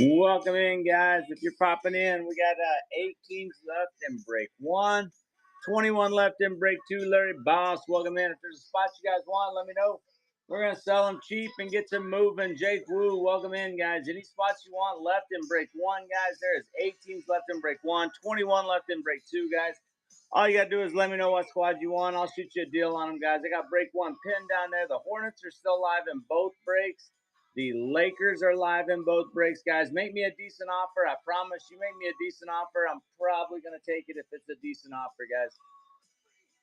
Welcome in, guys. If you're popping in, we got 8 teams left in break one, 21 left in break two. Larry Boss, welcome in. If there's a spot you guys want, let me know. We're going to sell them cheap and get them moving. Jake Wu, welcome in, guys. Any spots you want left in break one, guys? There is 8 teams left in break one, 21 left in break two, guys. All you got to do is let me know what squad you want. I'll shoot you a deal on them, guys. I got break one pinned down there. The Hornets are still live in both breaks. The Lakers are live in both breaks, guys. Make me a decent offer. I promise you make me a decent offer. I'm probably going to take it if it's a decent offer, guys.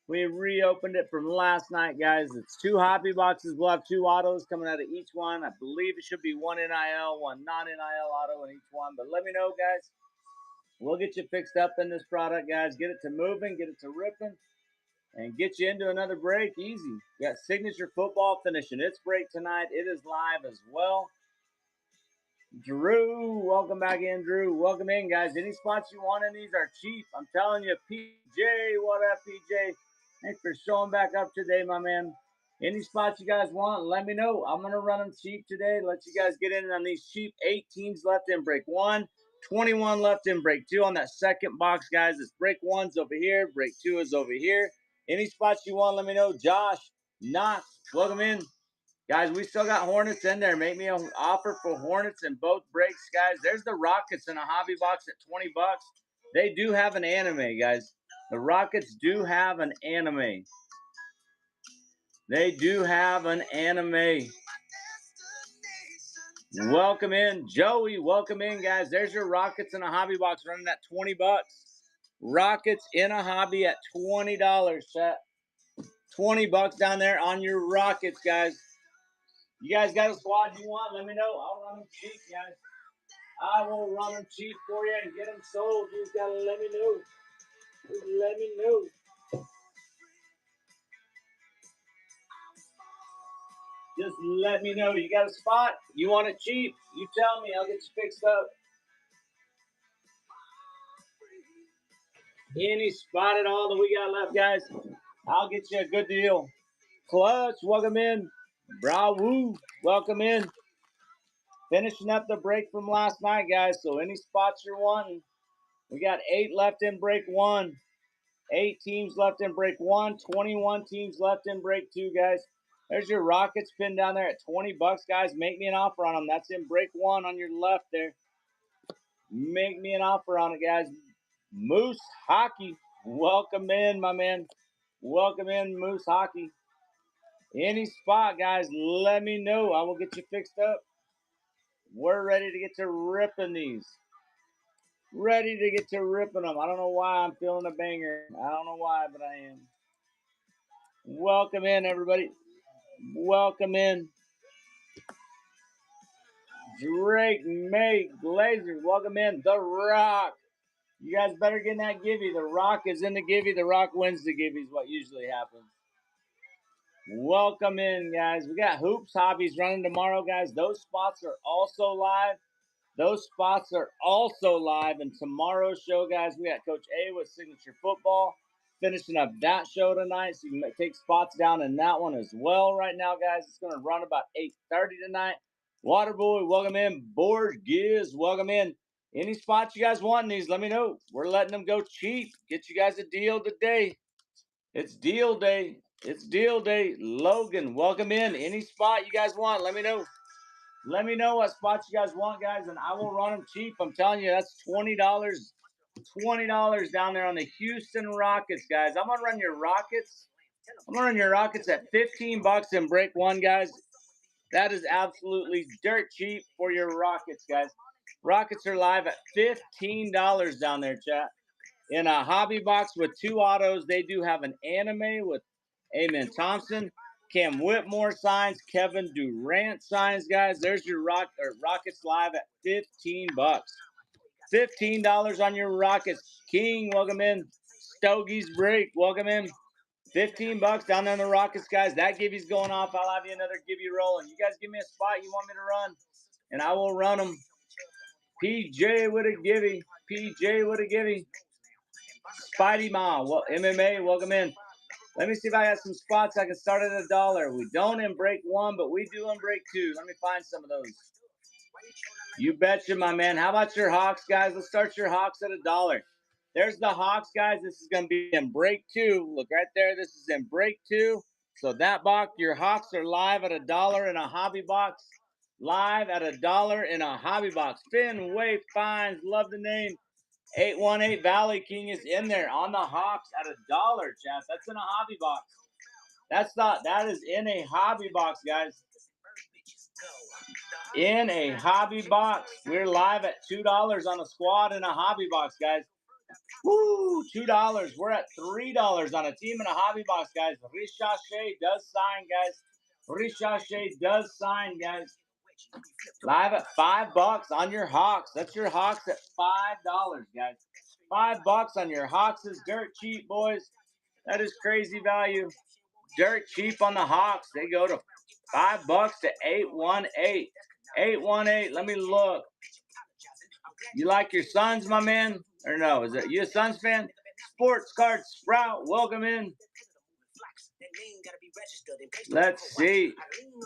We reopened it from last night, guys. It's 2 hobby boxes. We'll have 2 autos coming out of each one. I believe it should be 1 NIL, 1 non-NIL auto in each one. But let me know, guys. We'll get you fixed up in this product, guys. Get it to moving, get it to ripping, and get you into another break easy. You got Signature Football finishing its break tonight. It is live as well. Drew, welcome back in, Drew. Welcome in, guys. Any spots you want in these are cheap. I'm telling you, PJ, what up, PJ? Thanks for showing back up today, my man. Any spots you guys want, let me know. I'm going to run them cheap today. Let you guys get in on these cheap 8 teams left in break one, 21 left in break two on that second box, guys. It's break one's over here. Break two is over here. Any spots you want, let me know. Josh, Knox, welcome in. Guys, we still got Hornets in there. Make me an offer for Hornets in both breaks, guys. There's the Rockets in a hobby box at 20 bucks. They do have an anime, guys. The Rockets do have an anime. They do have an anime. Welcome in, Joey. Welcome in, guys. There's your Rockets in a hobby box running at 20 bucks. Rockets in a hobby at $20, chat. 20 bucks down there on your Rockets, guys. You guys got a squad you want? Let me know. I'll run them cheap, guys. I will run them cheap for you and get them sold. You just got to let me know. Just let me know. Just let me know. You got a spot? You want it cheap? You tell me. I'll get you fixed up. Any spot at all that we got left, guys, I'll get you a good deal. Clutch, welcome in. Bravo, welcome in. Finishing up the break from last night, guys. So any spots you're wanting, we got 8 left in break one. 8 teams left in break one. 21 teams left in break two, guys. There's your Rockets pinned down there at 20 bucks, guys. Make me an offer on them. That's in break one on your left there. Make me an offer on it, guys. Moose Hockey, welcome in, my man. Welcome in, Moose Hockey. Any spot, guys, let me know. I will get you fixed up. We're ready to get to ripping these. Ready to get to ripping them. I don't know why I'm feeling a banger. I don't know why, but I am. Welcome in, everybody. Welcome in. Drake, May, Glazer, welcome in. The Rock. You guys better get in that givey. The Rock is in the givey. The Rock wins the givey is what usually happens. Welcome in, guys. We got Hoops Hobbies running tomorrow, guys. Those spots are also live. Those spots are also live. And tomorrow's show, guys, we got Coach A with Signature Football finishing up that show tonight. So you can take spots down in that one as well right now, guys. It's going to run about 8:30 tonight. Waterboy, welcome in. Board Giz, welcome in. Any spots you guys want in these, let me know. We're letting them go cheap. Get you guys a deal today. It's deal day. It's deal day. Logan, welcome in. Any spot you guys want, let me know. Let me know what spots you guys want, guys, and I will run them cheap. I'm telling you, that's $20. $20 down there on the Houston Rockets, guys. I'm going to run your Rockets. I'm going to run your Rockets at 15 bucks in break one, guys. That is absolutely dirt cheap for your Rockets, guys. Rockets are live at $15 down there, chat. In a hobby box with 2 autos, they do have an anime with Amen Thompson, Cam Whitmore signs, Kevin Durant signs, guys. There's your Rockets live at 15 bucks. $15 on your Rockets. King, welcome in. Stogie's Break, welcome in. 15 bucks down there on the Rockets, guys. That givey's going off. I'll have you another givey rolling. You guys give me a spot you want me to run, and I will run them. PJ with a givey. PJ with a givey. Spidey Ma, well, MMA, welcome in. Let me see if I have some spots I can start at $1. We don't in break one, but we do in break two. Let me find some of those. You betcha, my man. How about your Hawks, guys? Let's start your Hawks at $1. There's the Hawks, guys. This is going to be in break 2. Look right there. This is in break 2. So that box, your Hawks are live at $1 in a hobby box. Live at $1 in a hobby box. Fenway Fines, love the name. 818 Valley King is in there on the Hawks at $1, chat. That's in a hobby box. That is in a hobby box, guys. In a hobby box. We're live at $2 on a squad in a hobby box, guys. Woo, $2. We're at $3 on a team in a hobby box, guys. Ricochet does sign, guys. Ricochet does sign, guys. Live at $5 on your Hawks. That's your Hawks at $5, guys. $5 on your Hawks is dirt cheap, boys. That is crazy value. Dirt cheap on the Hawks. They go to $5 to 818. 818. Let me look. You like your Suns, my man? Or no? Is it you a Suns fan? Sports Card Sprout, welcome in. Let's see.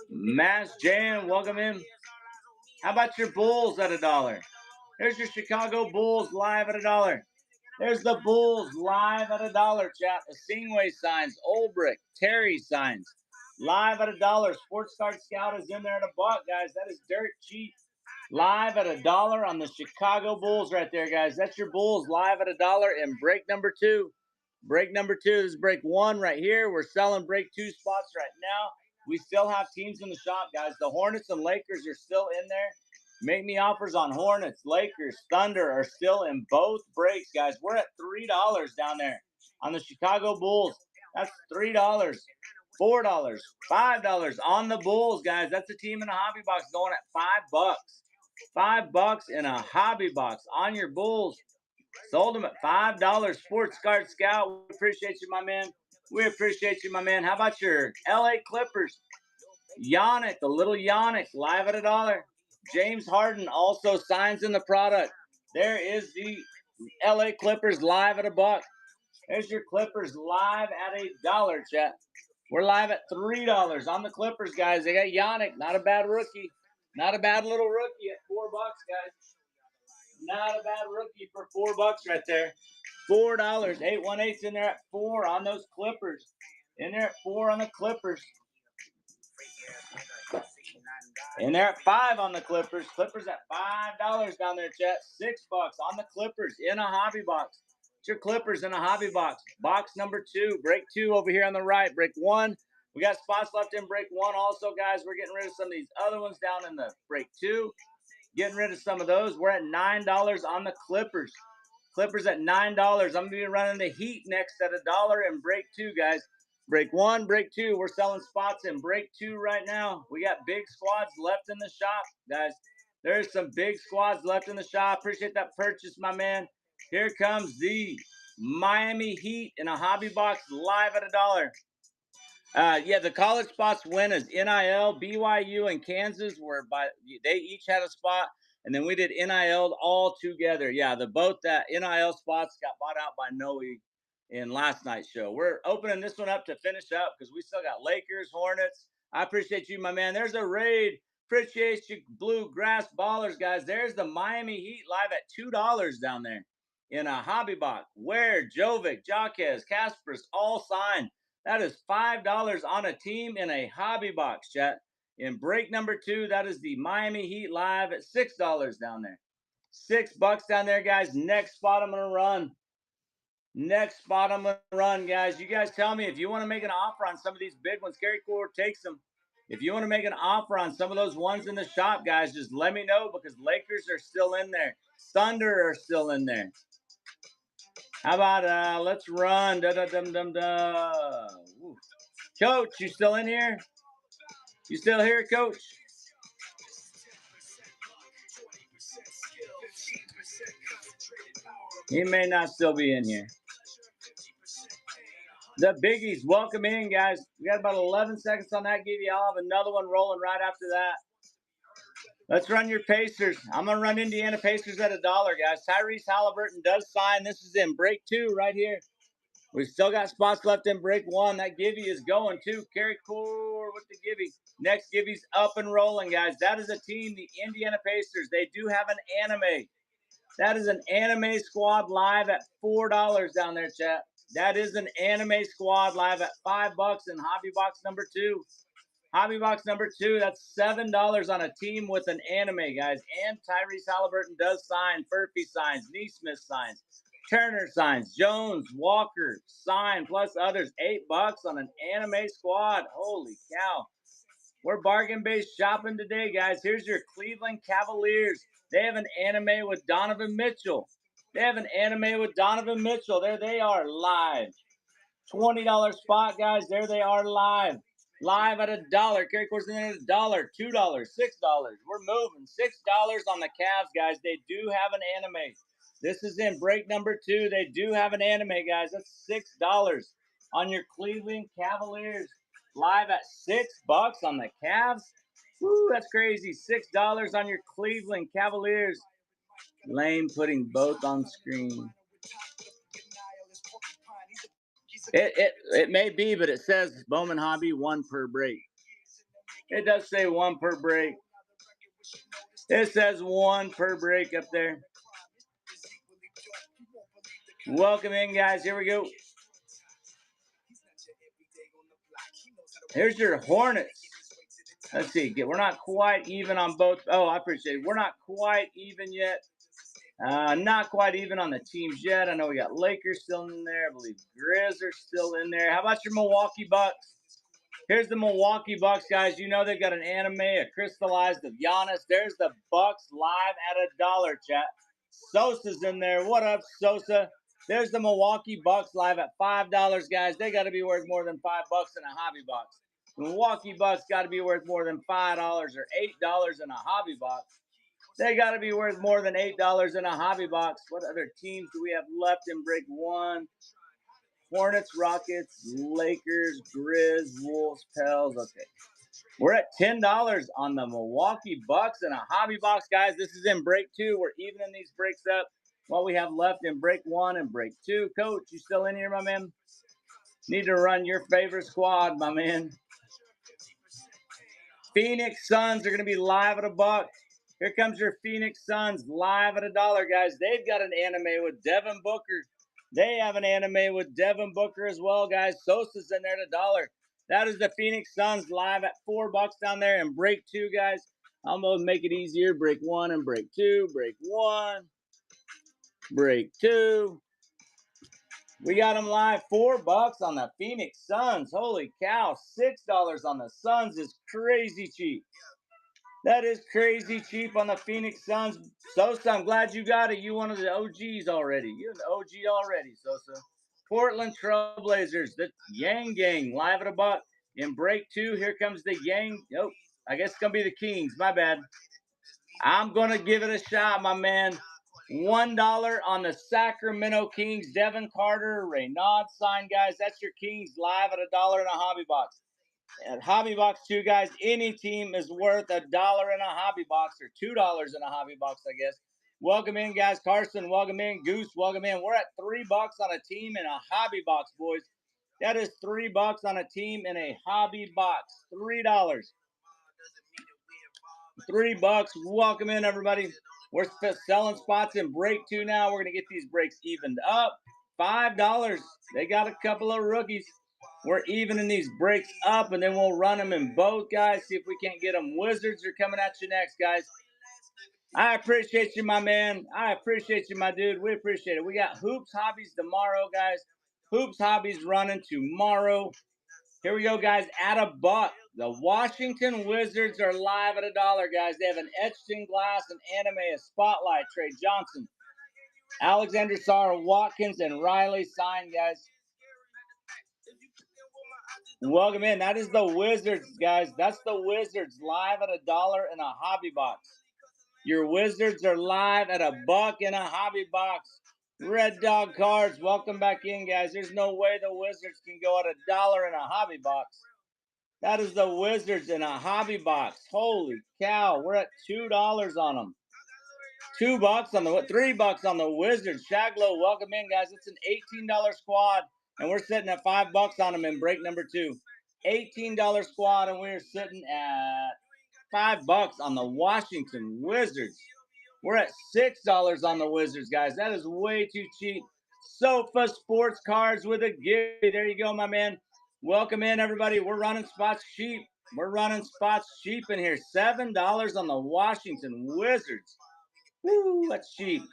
Mass Jan, welcome in. How about your Bulls at $1? There's your Chicago Bulls live at $1. There's the Bulls live at $1, chat. Asingwe signs. Olbrick. Terry signs. Live at $1. Sports Card Scout is in there at $1, guys. That is dirt cheap. Live at $1 on the Chicago Bulls right there, guys. That's your Bulls live at $1 in break number 2. Break number 2 is break 1 right here. We're selling break 2 spots right now. We still have teams in the shop, guys. The Hornets and Lakers are still in there. Make me offers on Hornets, Lakers, Thunder are still in both breaks, guys. We're at $3 down there on the Chicago Bulls. That's $3, $4, $5 on the Bulls, guys. That's a team in a hobby box going at $5. $5 in a hobby box on your Bulls. Sold them at $5. Sports Card Scout. We appreciate you, my man. We appreciate you, my man. How about your LA Clippers? Yannick, the little Yannick, live at $1. James Harden also signs in the product. There is the LA Clippers live at $1. There's your Clippers live at $1, chat. We're live at $3 on the Clippers, guys. They got Yannick, not a bad rookie. Not a bad little rookie at $4, guys. Not a bad rookie for $4 right there. $4. 818's in there at 4 on those Clippers. In there at 4 on the Clippers. In there at 5 on the Clippers. Clippers at $5 down there, chat. $6 on the Clippers in a hobby box. It's your Clippers in a hobby box. Box number 2. Break 2 over here on the right. Break 1. We got spots left in break 1 also, guys. We're getting rid of some of these other ones down in the break 2. Getting rid of some of those. We're at $9 on the Clippers. Clippers at $9. I'm going to be running the Heat next at $1 in break 2, guys. Break 1, break 2. We're selling spots in break 2 right now. We got big squads left in the shop, guys. There's some big squads left in the shop. Appreciate that purchase, my man. Here comes the Miami Heat in a hobby box live at $1. Yeah, the college spots win as NIL. BYU and Kansas they each had a spot, and then we did NIL all together. Yeah, both that NIL spots got bought out by Noe in last night's show. We're opening this one up to finish up because we still got Lakers, Hornets. I appreciate you, my man. There's a raid. Appreciate you, Bluegrass Ballers, guys. There's the Miami Heat live at $2 down there in a hobby box. Where Jovic, Jaquez, Casper's all signed. That is $5 on a team in a hobby box, chat. In break number 2, that is the Miami Heat live at $6 down there. $6 down there, guys. Next spot I'm going to run. Next spot I'm going to run, guys. You guys tell me if you want to make an offer on some of these big ones. Gary Core takes them. If you want to make an offer on some of those ones in the shop, guys, just let me know because Lakers are still in there. Thunder are still in there. How about let's run. Coach, you still in here? You still here, Coach? He may not still be in here. The biggies, welcome in, guys. We got about 11 seconds on that. I'll have another one rolling right after that. Let's run your Pacers. I'm going to run Indiana Pacers at $1, guys. Tyrese Halliburton does sign. This is in break 2 right here. We still got spots left in break one. That Givy is going too. Carry core with the Givy. Next Givy's up and rolling, guys. That is a team, the Indiana Pacers. They do have an anime. That is an anime squad live at $4 down there, chat. That is an anime squad live at $5 in hobby box number 2. Hobby box number 2, that's $7 on a team with an anime, guys. And Tyrese Halliburton does sign. Furphy signs. Neesmith signs. Turner signs. Jones, Walker sign, plus others. $8 on an anime squad. Holy cow. We're bargain-based shopping today, guys. Here's your Cleveland Cavaliers. They have an anime with Donovan Mitchell. They have an anime with Donovan Mitchell. There they are, live. $20 spot, guys. There they are, live. Live at $1. Carry course in at $1, $2, $6. We're moving. $6 on the Cavs, guys. They do have an anime. This is in break number 2. They do have an anime, guys. That's $6 on your Cleveland Cavaliers. Live at $6 on the Cavs. Woo, that's crazy. $6 on your Cleveland Cavaliers. Lame putting both on screen. It may be, but it says Bowman Hobby 1 per break. It does say 1 per break. It says 1 per break up there. Welcome in, guys. Here we go. Here's your Hornets. Let's see. We're not quite even on both. Oh, I appreciate it. We're not quite even yet. Not quite even on the teams yet. I know we got Lakers still in there. I believe Grizz are still in there. How about your Milwaukee Bucks? Here's the Milwaukee Bucks, guys. You know they've got an anime, a crystallized of Giannis. There's the Bucks live at $1, chat. Sosa's in there. What up, Sosa? There's the Milwaukee Bucks live at $5, guys. They got to be worth more than $5 in a hobby box. The Milwaukee Bucks got to be worth more than $5 or $8 in a hobby box. They got to be worth more than $8 in a hobby box. What other teams do we have left in break 1? Hornets, Rockets, Lakers, Grizz, Wolves, Pels. Okay. We're at $10 on the Milwaukee Bucks in a hobby box, guys. This is in break 2. We're evening these breaks up. What we have left in break 1 and break 2. Coach, you still in here, my man? Need to run your favorite squad, my man. Phoenix Suns are going to be live at $1. Here comes your Phoenix Suns live at $1, guys. They've got an anime with Devin Booker. They have an anime with Devin Booker as well, guys. Sosa's in there at $1. That is the Phoenix Suns live at $4 down there in break 2, guys. I'm going to make it easier. Break 1 and break 2. Break 1. Break 2. We got them live $4 on the Phoenix Suns. Holy cow. $6 on the Suns is crazy cheap. That is crazy cheap on the Phoenix Suns. Sosa, I'm glad you got it. You one of the OGs already. You're the OG already, Sosa. Portland Trailblazers, the Yang Gang, live at $1. In break 2, here comes the Yang. Nope, I guess it's going to be the Kings. My bad. I'm going to give it a shot, my man. $1 on the Sacramento Kings. Devin Carter, Raynaud sign, guys. That's your Kings live at $1 in a hobby box. At hobby box 2, guys, any team is worth $1 in a hobby box, or $2 in a hobby box, I guess. Welcome in, guys. Carson, welcome in. Goose, welcome in. We're at $3 on a team in a hobby box, boys. That is $3 on a team in a hobby box. $3. $3. Welcome in, everybody. We're selling spots in break 2 now. We're going to get these breaks evened up. $5. They got a couple of rookies. We're evening these breaks up, and then we'll run them in both, guys. See if we can't get them. Wizards are coming at you next, guys. I appreciate you, my man. I appreciate you, my dude. We appreciate it. We got Hoops Hobbies tomorrow, guys. Hoops Hobbies running tomorrow. Here we go, guys. At $1. The Washington Wizards are live at $1, guys. They have an etched in glass, an anime, a spotlight. Trey Johnson, Alexander Sarr, Watkins, and Riley signed, guys. Welcome in. That is the Wizards, guys. That's the Wizards live at $1 in a hobby box. Your Wizards are live at $1 in a hobby box. Red Dog Cards, welcome back in, guys. There's no way the Wizards can go at $1 in a hobby box. That is the Wizards in a hobby box. Holy cow, we're at $2 on them. $2 on the $3 on the Wizards. Shaglow, welcome in, guys. It's an $18 squad. and we're sitting at $5 on them in break number 2. $18 squad, and we're sitting at $5 on the Washington Wizards. We're at $6 on the Wizards, guys. That is way too cheap. Sofa Sports Cards with a gift. There you go, my man. Welcome in, everybody. We're running spots cheap. We're running spots cheap in here. $7 on the Washington Wizards. Woo, that's cheap.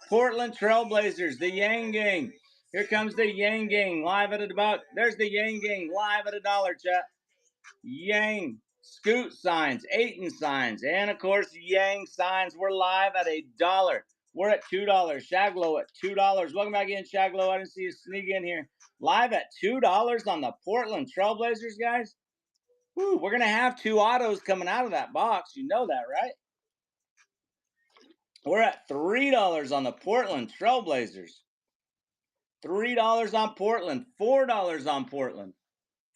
Portland Trailblazers, the Yang Gang. Here comes the Yang Gang, live at $1. There's the Yang Gang, live at $1, chat. Yang, Scoot signs, Aiton signs, and of course, Yang signs. We're live at $1. We're at $2. Shaglow at $2. Welcome back in, Shaglow. I didn't see you sneak in here. Live at $2 on the Portland Trailblazers, guys. Woo, we're going to have 2 autos coming out of that box. You know that, right? We're at $3 on the Portland Trailblazers. $3 on Portland. $4 on Portland.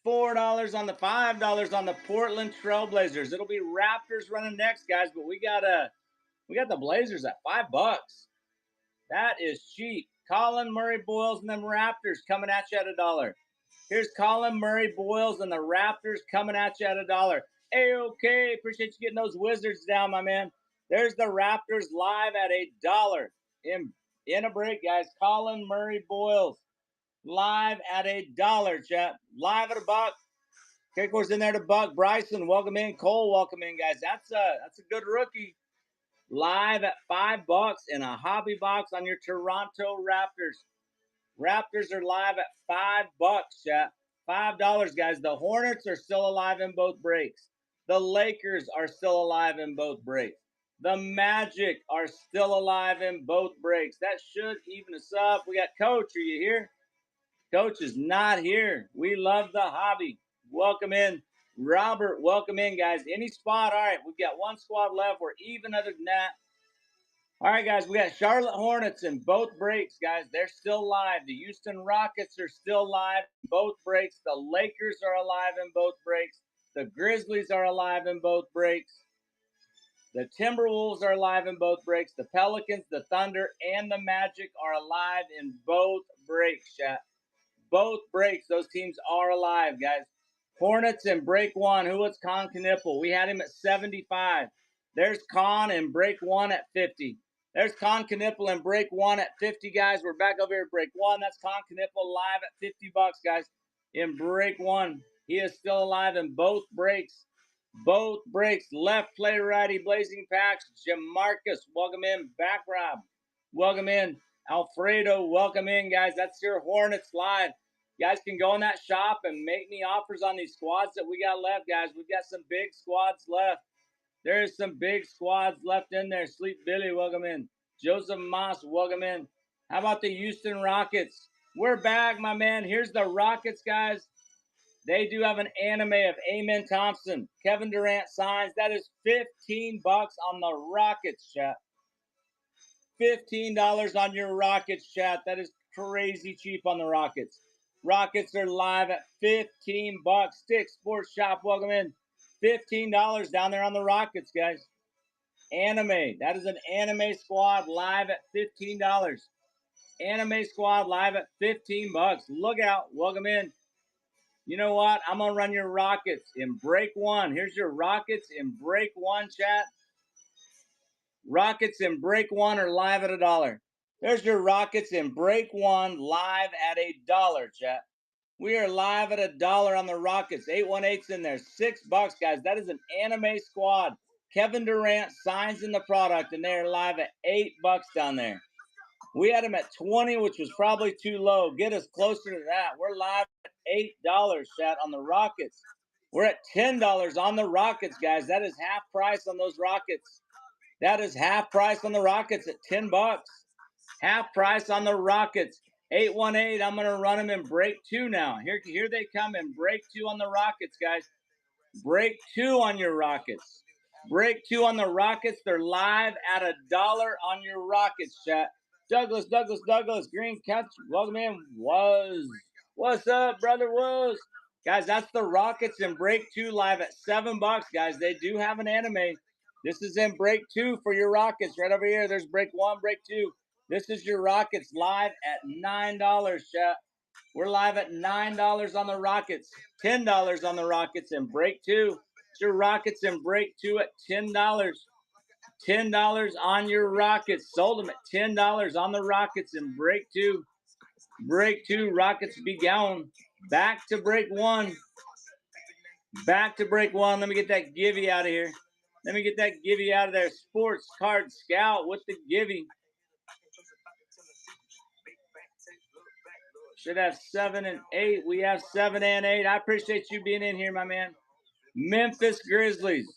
$4 on the $5 on the Portland Trailblazers. It'll be Raptors running next, guys, but we got the Blazers at $5. That is cheap. Colin Murray Boyles and them Raptors coming at you at $1. Here's Colin Murray Boyles and the Raptors coming at you at $1. A-okay, appreciate you getting those Wizards down, my man. There's the Raptors live at $1 in a break, guys. Colin Murray Boyles live at $1, chat. Live at $1. Kickboard's in there to Buck. Bryson, welcome in. Cole, welcome in, guys. That's a good rookie. Live at $5 in a hobby box on your Toronto Raptors. Raptors are live at $5, chat. $5, guys. The Hornets are still alive in both breaks. The Lakers are still alive in both breaks. The Magic are still alive in both breaks. That should even us up. We got Coach. Are you here? Coach is not here. We love the hobby. Welcome in. Robert, welcome in, guys. Any spot? All right, we've got 1 squad left. We're even other than that. All right, guys, we got Charlotte Hornets in both breaks, guys. They're still live. The Houston Rockets are still live in both breaks. The Lakers are alive in both breaks. The Grizzlies are alive in both breaks. The Timberwolves are alive in both breaks. The Pelicans, the Thunder, and the Magic are alive in both breaks, chat. Both breaks, those teams are alive, guys. Hornets in break 1. Who was Con Knipple? We had him at 75. There's Con in break 1 at 50. There's Con Knipple in break 1 at 50, guys. We're back over here at break 1. That's Con Knipple live at $50, guys. In break 1. He is still alive in both breaks. Both breaks. Left play righty. Blazing Packs. Jamarcus, welcome in. Back Rob, welcome in. Alfredo, welcome in, guys. That's your Hornets live. You guys can go in that shop and make me offers on these squads that we got left, guys. We've got some big squads left. There's some big squads left in there. Sleep Billy, welcome in. Joseph Moss, welcome in. How about the Houston Rockets? We're back, my man. Here's the Rockets, guys. They do have an anime of Amen Thompson. Kevin Durant signs. That is $15 on the Rockets, chat. $15 on your Rockets, chat. That is crazy cheap on the Rockets. Rockets are live at $15. Stick Sports Shop, welcome in. $15 down there on the Rockets, guys. Anime. That is an anime squad live at $15. Anime squad live at $15. Look out. Welcome in. You know what? I'm going to run your Rockets in break 1. Here's your Rockets in break 1, chat. Rockets in break 1 are live at $1. There's your Rockets in break 1 live at $1, chat. We are live at $1 on the Rockets. 818's in there. $6, guys. That is an anime squad. Kevin Durant signs in the product, and they're live at $8 down there. We had them at 20, which was probably too low. Get us closer to that. We're live at $8, chat, on the Rockets. We're at $10 on the Rockets, guys. That is half price on those Rockets. That is half price on the Rockets at $10. Half price on the Rockets. 818, I'm going to run them in break 2 now. Here they come in break 2 on the Rockets, guys. Break 2 on your Rockets. Break 2 on the Rockets. They're live at $1 on your Rockets, chat. Douglas, Green Country, welcome in. What's up, brother? Guys, that's the Rockets in break 2 live at $7, guys. They do have an anime. This is in break 2 for your Rockets. Right over here, there's break 1, break 2. This is your Rockets live at $9, chat. We're live at $9 on the Rockets, $10 on the Rockets in break 2. It's your Rockets in break 2 at $10. $10 on your Rockets. Sold them at $10 on the Rockets in break 2. Break 2, Rockets be gone. Back to break 1. Back to break 1. Let me get that givey out of here. Let me get that givey out of there. Sports Card Scout with the givey. Should have 7 and 8. We have 7 and 8. I appreciate you being in here, my man. Memphis Grizzlies.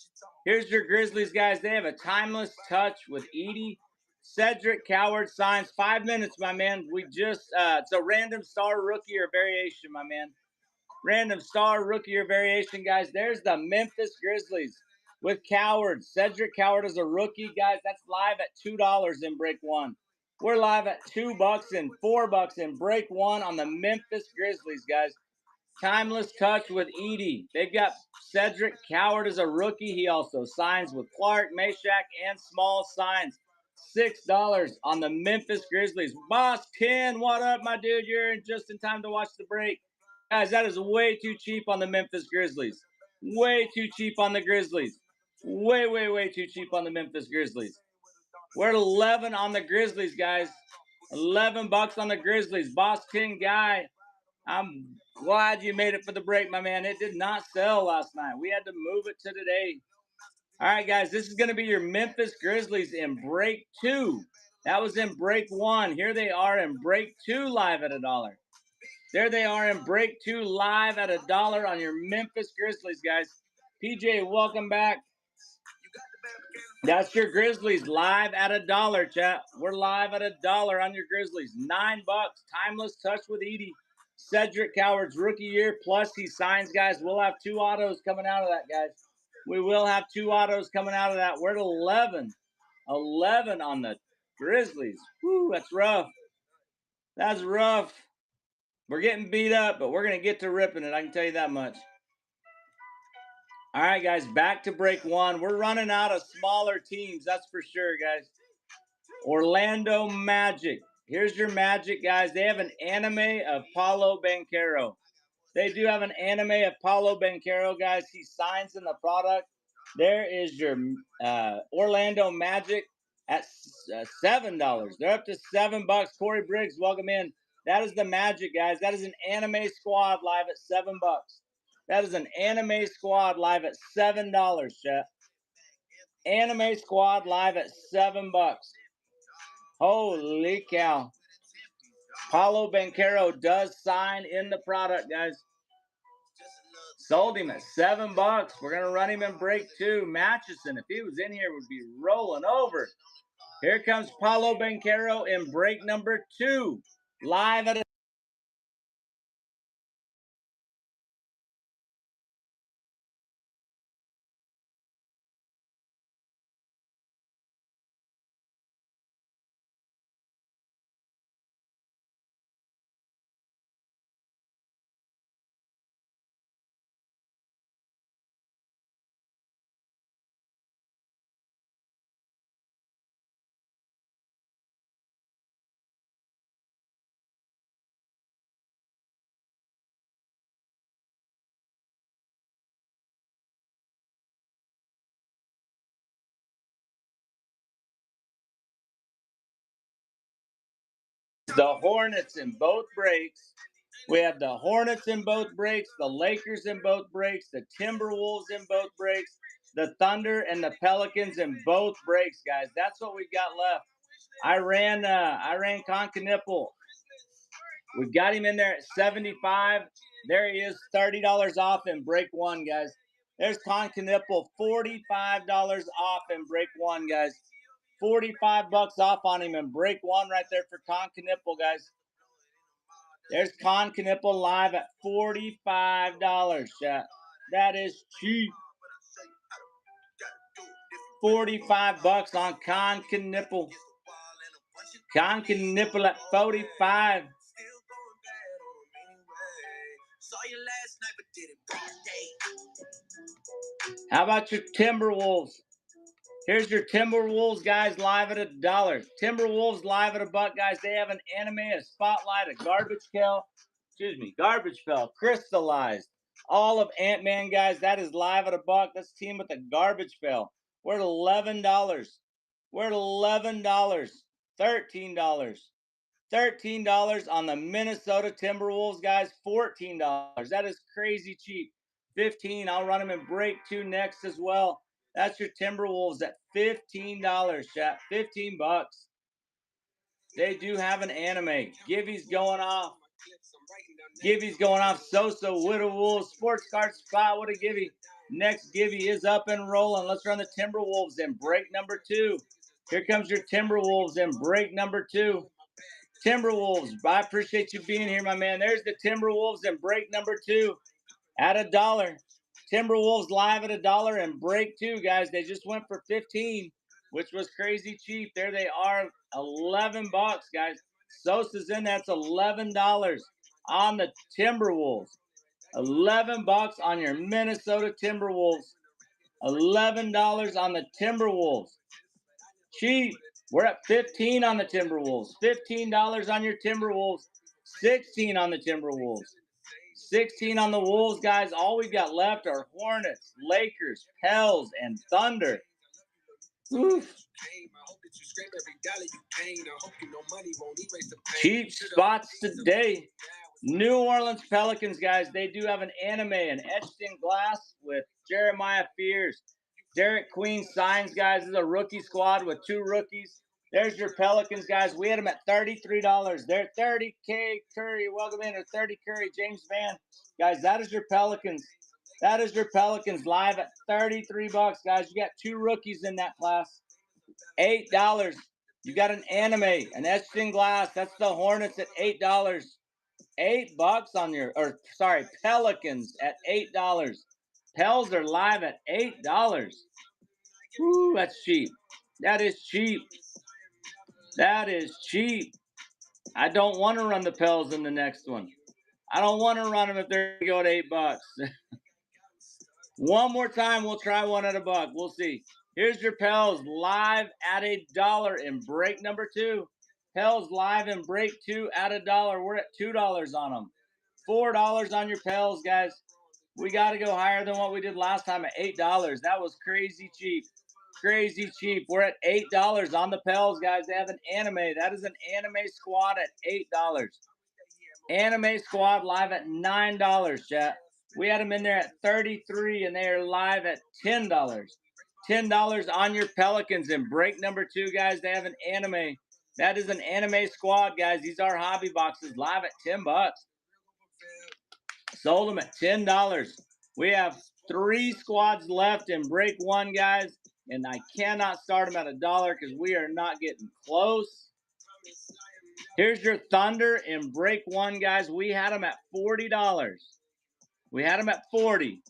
Here's your Grizzlies, guys. They have a timeless touch with Edie. Cedric Coward signs 5 minutes, my man. We just, it's a random star rookie or variation, my man. Random star rookie or variation, guys. There's the Memphis Grizzlies with Coward. Cedric Coward is a rookie, guys. That's live at $2 in break 1. We're live at $2 and $4 in break 1 on the Memphis Grizzlies, guys. Timeless touch with Edie. They've got Cedric Coward as a rookie. He also signs with Clark, Meshack, and Small signs. $6 on the Memphis Grizzlies. Boss 10, what up, my dude? You're just in time to watch the break. Guys, that is way too cheap on the Memphis Grizzlies. Way too cheap on the Grizzlies. Way too cheap on the Memphis Grizzlies. We're at 11 on the Grizzlies, guys. $11 on the Grizzlies. Boss 10 guy. I'm glad you made it for the break, my man. It did not sell last night. We had to move it to today. All right, guys, this is going to be your Memphis Grizzlies in break 2. That was in break 1. Here they are in break 2 live at $1. There they are in break 2 live at $1 on your Memphis Grizzlies, guys. PJ, welcome back. That's your Grizzlies live at $1, chat. We're live at $1 on your Grizzlies. $9. Timeless touch with Edie. Cedric Coward's rookie year, plus he signs, guys. We'll have 2 autos coming out of that, guys. We will have 2 autos coming out of that. We're at 11. 11 on the Grizzlies. Woo, that's rough. That's rough. We're getting beat up, but we're going to get to ripping it. I can tell you that much. All right, guys, back to break 1. We're running out of smaller teams, that's for sure, guys. Orlando Magic. Here's your Magic, guys. They have an anime of Paulo Banchero. They do have an anime of Paulo Banchero, guys. He signs in the product. There is your Orlando Magic at $7. They're up to $7. Corey Briggs, welcome in. That is the Magic, guys. That is an anime squad live at $7. That is an anime squad live at $7, chat. Anime squad live at $7. Holy cow. Paulo Banchero does sign in the product, guys. Sold him at $7. We're going to run him in break 2. Matchison, if he was in here, would be rolling over. Here comes Paulo Banchero in break number 2. Live at the Hornets in both breaks. We have the Hornets in both breaks, the Lakers in both breaks, the Timberwolves in both breaks, the Thunder and the Pelicans in both breaks, guys. That's what we got left. I ran Concanipple. We've got him in there at 75. There he is, $30 off in break 1, guys. There's Concanipple, $45 off in break 1, guys. $45 off on him in break 1 right there for Concanipple, guys. There's Concanipple live at $45, chat. That is cheap. $45 on Concanipple. Concanipple at 45. How about your Timberwolves? Here's your Timberwolves, guys, live at $1. Timberwolves live at $1, guys. They have an anime, a spotlight, a garbage pail. excuse me, Garbage Pail, crystallized. All of Ant-Man, guys, that is live at $1. That's team with a Garbage Pail. We're at $11. We're at $11. $13. $13 on the Minnesota Timberwolves, guys. $14. That is crazy cheap. 15. I'll run them in break 2 next as well. That's your Timberwolves at $15, chat. 15 bucks. They do have an anime. Gibby's going off. Gibby's going off. Sosa, Widow Wolves, Sports Card Spot. What a Gibby. Next Gibby is up and rolling. Let's run the Timberwolves in break number 2. Here comes your Timberwolves in break number 2. Timberwolves, I appreciate you being here, my man. There's the Timberwolves in break number 2 at $1. Timberwolves live at $1 in break 2, guys. They just went for 15, which was crazy cheap. There they are, 11 bucks, guys. Sosa's in, that's $11 on the Timberwolves. 11 bucks on your Minnesota Timberwolves. $11 on the Timberwolves. Cheap. We're at 15 on the Timberwolves. $15 on your Timberwolves. 16 on the Timberwolves. 16 on the Wolves, guys. All we've got left are Hornets, Lakers, Pels, and Thunder. Oof. Cheap spots today. New Orleans Pelicans, guys. They do have an anime, an etched in glass with Jeremiah Fears. Derek Queen signs, guys. This is a rookie squad with 2 rookies. There's your Pelicans, guys. We had them at $33. They're 30K Curry. Welcome in. Or 30 Curry. James Van. Guys, that is your Pelicans. That is your Pelicans live at 33 bucks, guys. You got 2 rookies in that class. $8. You got an anime, an etched in glass. That's the Hornets at $8. $8 on your, or sorry, Pelicans at $8. Pels are live at $8. Woo, that's cheap. That is cheap. That is cheap. I don't want to run the Pels in the next one. I don't want to run them if they're going to go at $8. One more time, we'll try one at $1. We'll see. Here's your Pels live at $1 in break number 2. Pels live in break 2 at $1. We're at $2 on them. $4 on your Pels, guys. We got to go higher than what we did last time at $8. That was crazy cheap. Crazy cheap. We're at $8 on the Pels, guys. They have an anime. That is an anime squad at $8. Anime squad live at $9, chat. We had them in there at 33, and they are live at $10. $10 on your Pelicans in break number 2, guys. They have an anime. That is an anime squad, guys. These are hobby boxes live at 10 bucks. Sold them at $10. We have 3 squads left in break 1, guys. And I cannot start them at $1 because we are not getting close. Here's your Thunder in break 1, guys. We had them at $40. We had them at 40.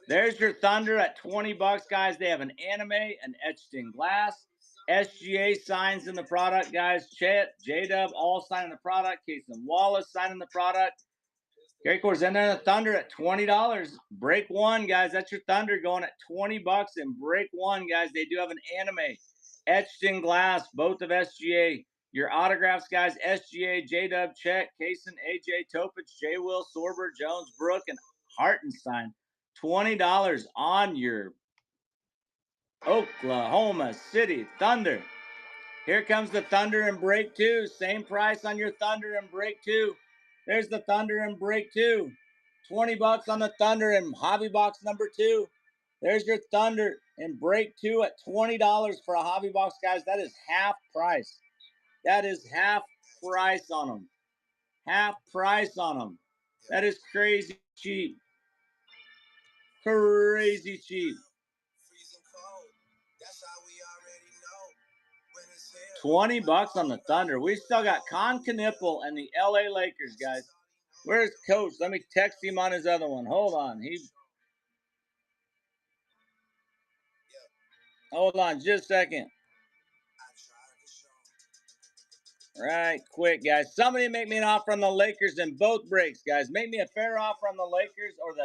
There's your Thunder at 20 bucks, guys. They have an anime, an etched in glass. SGA signs in the product, guys. Chet, J-Dub, all signing the product. Cason Wallace signing the product. Gary Core's in there in the Thunder at $20. Break 1, guys. That's your Thunder going at 20 bucks in break 1, guys. They do have an anime etched in glass, both of SGA. Your autographs, guys, SGA, J-Dub, Chet, Cason, AJ, Topich, J. Will, Sorber, Jones, Brook, and Hartenstein. $20 on your Oklahoma City Thunder. Here comes the Thunder in break 2. Same price on your Thunder in break 2. There's the Thunder in break 2. 20 bucks on the Thunder in hobby box number 2. There's your Thunder in break 2 at $20 for a hobby box, guys. That is half price. That is half price on them. Half price on them. That is crazy cheap. Crazy cheap. 20 bucks on the Thunder. We still got Con Knipple and the LA Lakers, guys. Where's Coach? Let me text him on his other one. Hold on. Hold on just a second. Right, quick, guys. Somebody make me an offer on the Lakers in both breaks, guys. Make me a fair offer on the Lakers or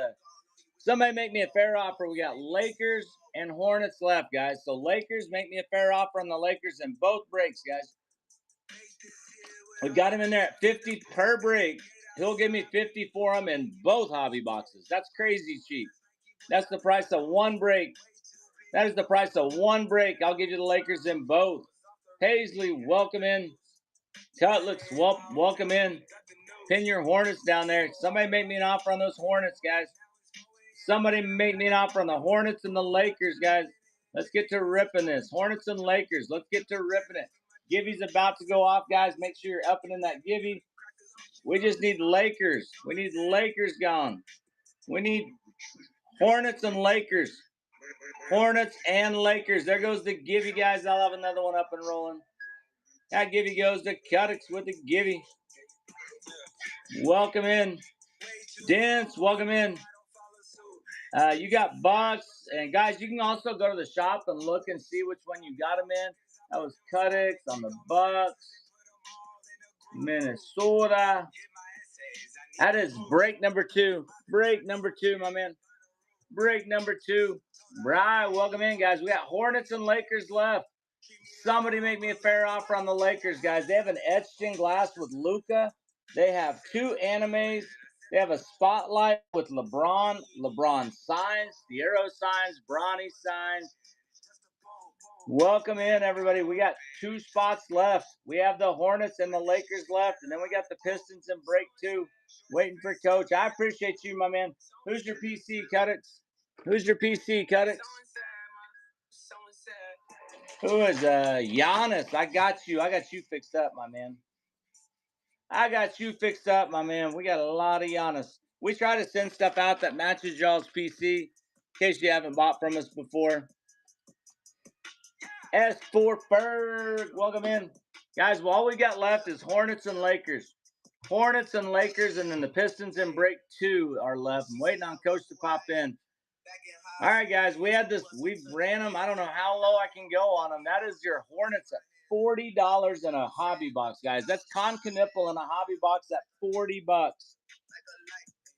somebody make me a fair offer. We got Lakers and Hornets left, guys. So Lakers, make me a fair offer on the Lakers in both breaks, guys. We got him in there at 50 per break. He'll give me 50 for them in both hobby boxes. That's crazy cheap. That's the price of one break. That is the price of one break. I'll give you the Lakers in both. Paisley, welcome in. Cutlets, welcome in. Pin your Hornets down there. Somebody make me an offer on those Hornets, guys. Somebody make me an offer on the Hornets and the Lakers, guys. Let's get to ripping this. Hornets and Lakers. Let's get to ripping it. Gibby's about to go off, guys. Make sure you're upping in that Gibby. We just need Lakers. We need Lakers gone. We need Hornets and Lakers. Hornets and Lakers. There goes the Gibby, guys. I'll have another one up and rolling. That Gibby goes to Cuttix with the Gibby. Welcome in. Dents, welcome in. You got Bucks. And, guys, you can also go to the shop and look and see which one you got them in. That was Cuttix on the Bucks. Minnesota. That is break number 2. Break number 2, my man. Break number 2. Right, welcome in, guys. We got Hornets and Lakers left. Somebody make me a fair offer on the Lakers, guys. They have an etched in glass with Luka. They have 2 animes. They have a spotlight with LeBron. LeBron signs, Thiero signs, Bronny signs. Welcome in, everybody. We got 2 spots left. We have the Hornets and the Lakers left, and then we got the Pistons in break 2. Waiting for Coach. I appreciate you, my man. Who's your PC, Cuttix? Who's your PC, Cuttix? Who is Giannis? I got you. I got you fixed up, my man. I got you fixed up, my man. We got a lot of Giannis. We try to send stuff out that matches y'all's PC, in case you haven't bought from us before. S4 Ferg, welcome in. Guys, well, all we got left is Hornets and Lakers. Hornets and Lakers, and then the Pistons in break 2 are left. I'm waiting on Coach to pop in. All right, guys, we ran them. I don't know how low I can go on them. That is your Hornets at $40 in a hobby box, guys. That's Con Knipple in a hobby box at $40.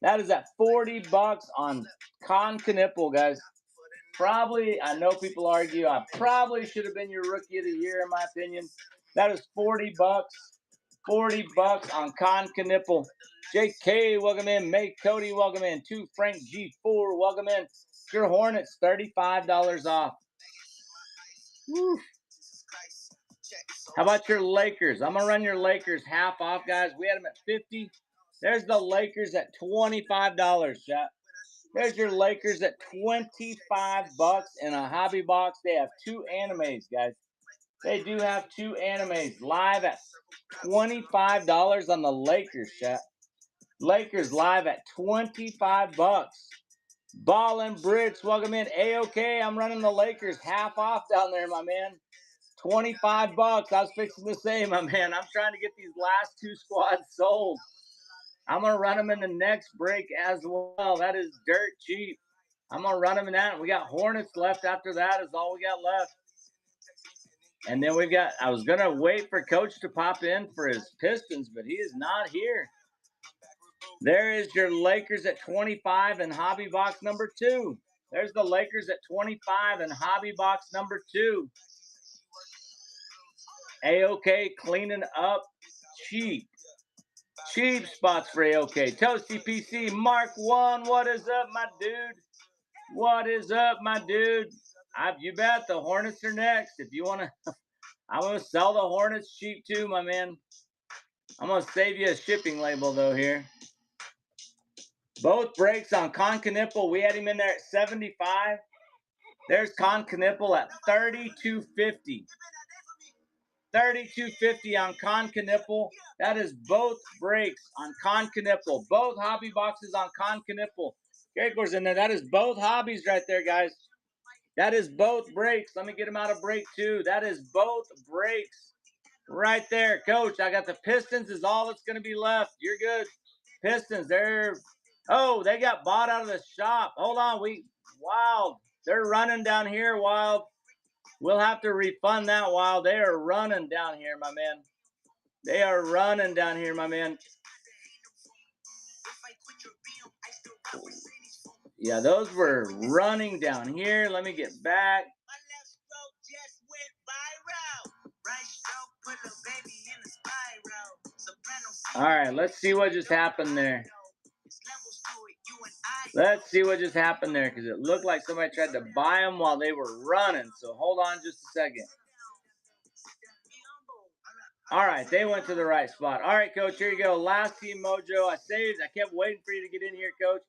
That is at $40 on Con Knipple, guys. Probably, I know people argue, I probably should have been your Rookie of the Year, in my opinion. That is $40. $40 on Con Knipple. JK, welcome in. May Cody, welcome in. 2 Frank G4, welcome in. Your Hornets, $35 off. Woo. How about your Lakers? I'm going to run your Lakers half off, guys. We had them at $50. There's the Lakers at $25, chat. There's your Lakers at $25 in a hobby box. They have 2 animes, guys. They do have 2 animes live at $25 on the Lakers, chat. Lakers live at $25. Ball and Brits, welcome in. A-OK, I'm running the Lakers half off down there, my man. $25. I was fixing to say, my man, I'm trying to get these last 2 squads sold. I'm going to run them in the next break as well. That is dirt cheap. I'm going to run them in that. We got Hornets left after that is all we got left. And then we've got, I was going to wait for Coach to pop in for his Pistons, but he is not here. There is your Lakers at 25 in hobby box number 2. There's the Lakers at 25 in hobby box number 2. A-OK cleaning up cheap. Cheap spots for A-OK. Toasty PC, Mark 1, what is up, my dude? What is up, my dude? You bet the Hornets are next. If you want to, I'm going to sell the Hornets cheap too, my man. I'm going to save you a shipping label, though, here. Both breaks on Con Knipple. We had him in there at 75. There's Con Knipple at $32.50. $32.50 on Con Knipple. That is both breaks on Con Knipple. Both hobby boxes on Con Knipple. Gregor's in there. That is both hobbies right there, guys. That is both breaks. Let me get him out of break 2. That is both breaks right there. Coach, I got the Pistons is all that's going to be left. You're good. Pistons, they got bought out of the shop. Hold on. Wild. They're running down here, Wild. We'll have to refund that, Wild. They are running down here, my man. They are running down here, my man. Yeah, those were running down here. Let me get back. All right, let's see what just happened there. Let's see what just happened there, because it looked like somebody tried to buy them while they were running. So hold on just a second. All right, they went to the right spot. All right, Coach, here you go. Last team mojo. I kept waiting for you to get in here, Coach.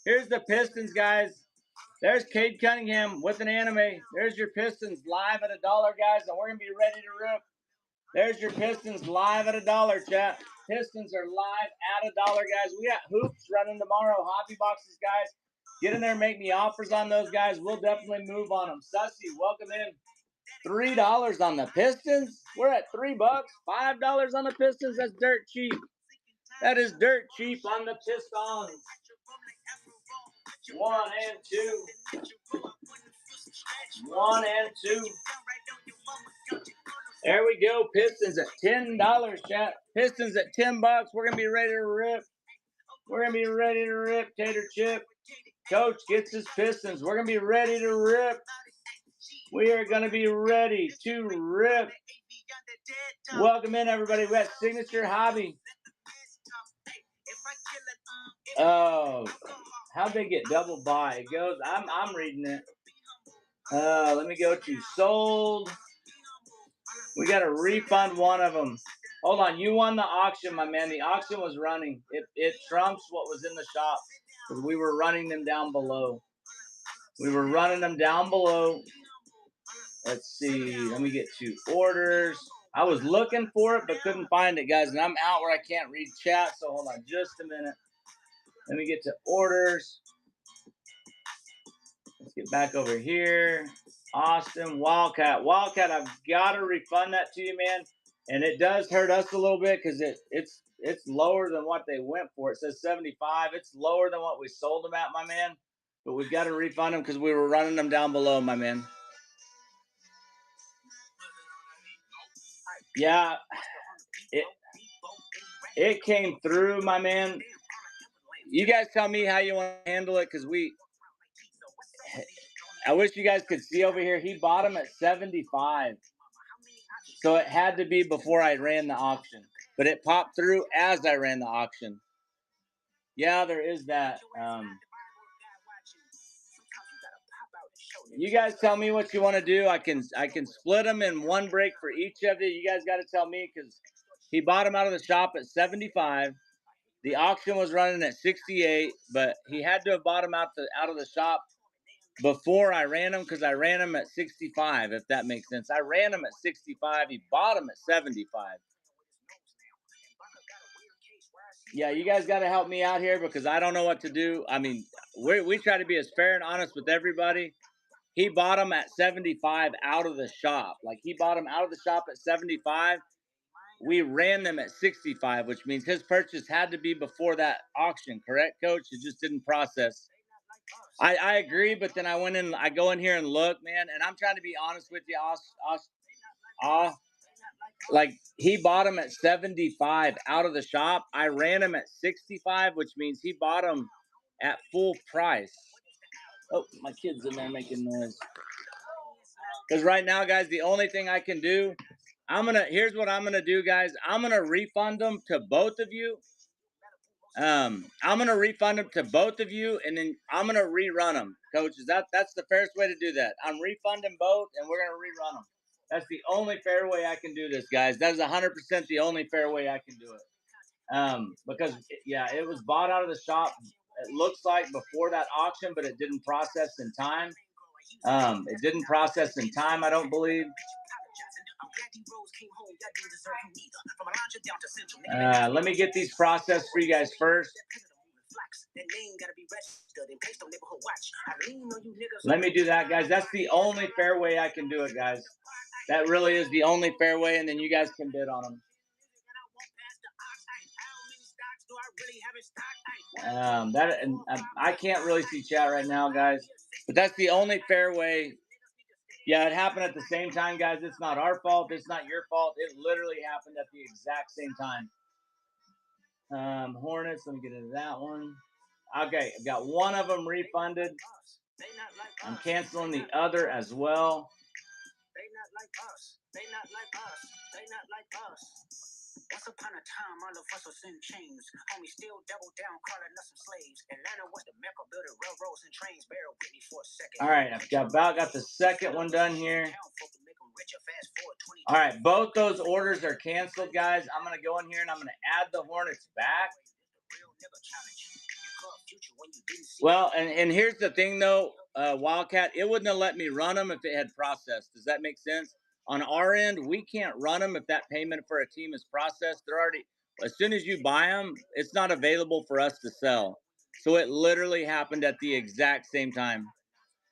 Here's the Pistons, guys. There's Cade Cunningham with an anime. There's your Pistons live at $1, guys, and we're going to be ready to rip. There's your Pistons live at $1, chat. Pistons are live at $1, guys. We got hoops running tomorrow, hobby boxes, guys. Get in there and make me offers on those, guys. We'll definitely move on them. Sussy, welcome in. $3 on the Pistons. We're at $3. $5 on the Pistons. That's dirt cheap. That is dirt cheap on the Pistons. 1 and 2. 1 and 2. There we go. Pistons at $10, chat. Pistons at $10. We're going to be ready to rip. We're going to be ready to rip, Tater Chip. Coach gets his Pistons. We're going to be ready to rip. We are going to be ready to rip. Welcome in, everybody. We got Signature Hobby. Oh, how'd they get double buy? It goes, I'm reading it. Let me go to sold. We got to refund one of them. Hold on, you won the auction, my man. The auction was running. It trumps what was in the shop, because we were running them down below. We were running them down below. Let's see. Let me get to orders. I was looking for it, but couldn't find it, guys. And I'm out where I can't read chat, so hold on just a minute. Let me get to orders. Let's get back over here. Austin, Wildcat. Wildcat, I've got to refund that to you, man. And it does hurt us a little bit, because it's lower than what they went for. It says 75. It's lower than what we sold them at, my man. But we've got to refund them because we were running them down below, my man. Yeah, it came through, my man. You guys tell me how you want to handle it, because I wish you guys could see over here. He bought them at 75. So it had to be before I ran the auction. But it popped through as I ran the auction. Yeah, there is that. You guys tell me what you want to do. I can split them in one break for each of you. You guys got to tell me, because he bought them out of the shop at 75. The auction was running at 68, but he had to have bought them out of the shop before I ran them, because I ran them at 65, if that makes sense. I ran them at 65. He bought them at 75. Yeah, you guys got to help me out here, because I don't know what to do. I mean, we try to be as fair and honest with everybody. He bought them at 75 out of the shop. Like, he bought them out of the shop at 75. We ran them at 65, which means his purchase had to be before that auction, correct, Coach? It just didn't process. I agree, but then I go in here and look, man, and I'm trying to be honest with you, like, he bought them at 75 out of the shop. I ran them at 65, which means he bought them at full price. Oh, my kid's in there making noise. Because right now, guys, the only thing I can do, here's what I'm gonna do, guys. I'm gonna refund them to both of you. I'm gonna refund them to both of you, and then I'm gonna rerun them, coaches. That's the fairest way to do that. I'm refunding both, and we're gonna rerun them. That's the only fair way I can do this, guys. That is 100% the only fair way I can do it. Because yeah, it was bought out of the shop. It looks like before that auction, but it didn't process in time. It didn't process in time, I don't believe. Let me get these processed for you guys first. Let me do that, guys. That's the only fair way I can do it, guys. That really is the only fair way, and then you guys can bid on them. I can't really see chat right now, guys, but that's the only fair way. Yeah, it happened at the same time, guys. It's not our fault. It's not your fault. It literally happened at the exact same time. Hornets, let me get into that one. Okay, I've got one of them refunded. I'm canceling the other as well. Once upon a time, all of us was in chains. Homie still double down, calling us some slaves. Atlanta was the mecca, building railroads and trains. Bear with me for a second. All right, I've got the second one done here. All right, both those orders are canceled, guys. I'm going to go in here and I'm going to add the Hornets back. Well, and here's the thing, though, Wildcat, it wouldn't have let me run them if it had processed. Does that make sense? On our end, we can't run them if that payment for a team is processed. They're already, as soon as you buy them, it's not available for us to sell. So it literally happened at the exact same time.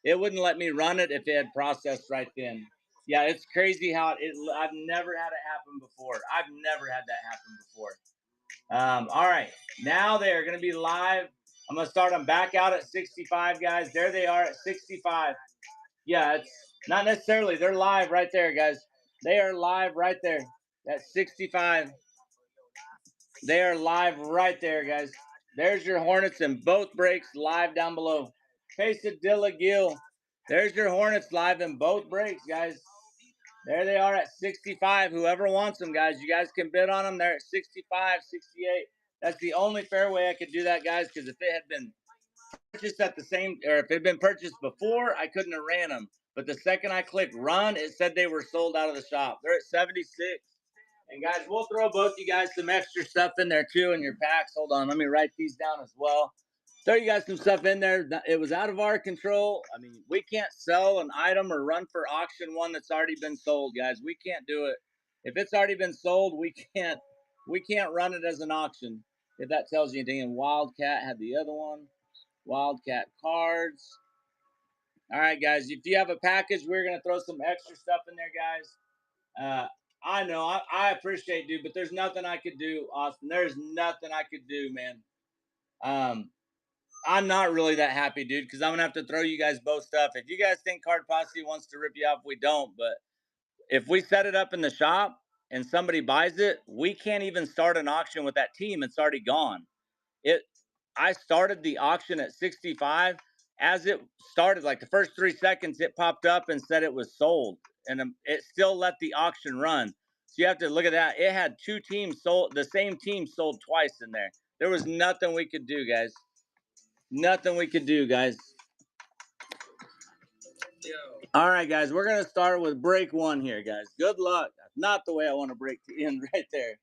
It wouldn't let me run it if it had processed right then. Yeah, it's crazy how I've never had it happen before. I've never had that happen before. All right, now they're going to be live. I'm going to start them back out at 65, guys. There they are at 65. Yeah, it's not necessarily. They're live right there, guys. They are live right there at 65. They are live right there, guys. There's your Hornets and both breaks live down below. Pesadilla Gill. There's your Hornets live in both breaks, guys. There they are at 65. Whoever wants them, guys, you guys can bid on them. They're at 65, 68. That's the only fair way I could do that, guys, because if it had been purchased at the same, or if it had been purchased before, I couldn't have ran them. But the second I clicked run, it said they were sold out of the shop. They're at 76. And guys, we'll throw both you guys some extra stuff in there too in your packs. Hold on, let me write these down as well. Throw you guys some stuff in there. It was out of our control. I mean, we can't sell an item or run for auction one that's already been sold, guys. We can't do it. If it's already been sold, we can't run it as an auction. If that tells you anything. And Wildcat had the other one. Wildcat cards. All right, guys. If you have a package, we're gonna throw some extra stuff in there, guys. I know I appreciate, dude, but there's nothing I could do, Austin. There's nothing I could do, man. I'm not really that happy, dude, because I'm gonna have to throw you guys both stuff. If you guys think Card Posse wants to rip you off, we don't. But if we set it up in the shop and somebody buys it, we can't even start an auction with that team. It's already gone. I started the auction at 65. As it started, like the first 3 seconds, it popped up and said it was sold, and it still let the auction run. So you have to look at that. It had 2 teams sold. The same team sold twice in there. There was nothing we could do, guys. Nothing we could do, guys. All right, guys, we're going to start with break 1 here, guys. Good luck. That's not the way I want to break the end right there.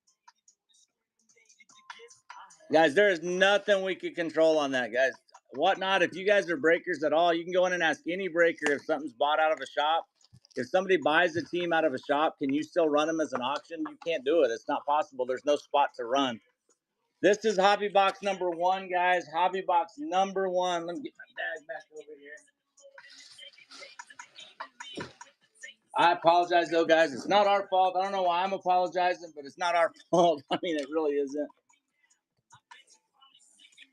Guys, there is nothing we can control on that, guys. Whatnot, if you guys are breakers at all, you can go in and ask any breaker if something's bought out of a shop. If somebody buys a team out of a shop, can you still run them as an auction? You can't do it. It's not possible. There's no spot to run. This is Hobby Box number 1, guys. Hobby Box number 1. Let me get my bag back over here. I apologize, though, guys. It's not our fault. I don't know why I'm apologizing, but it's not our fault. I mean, it really isn't.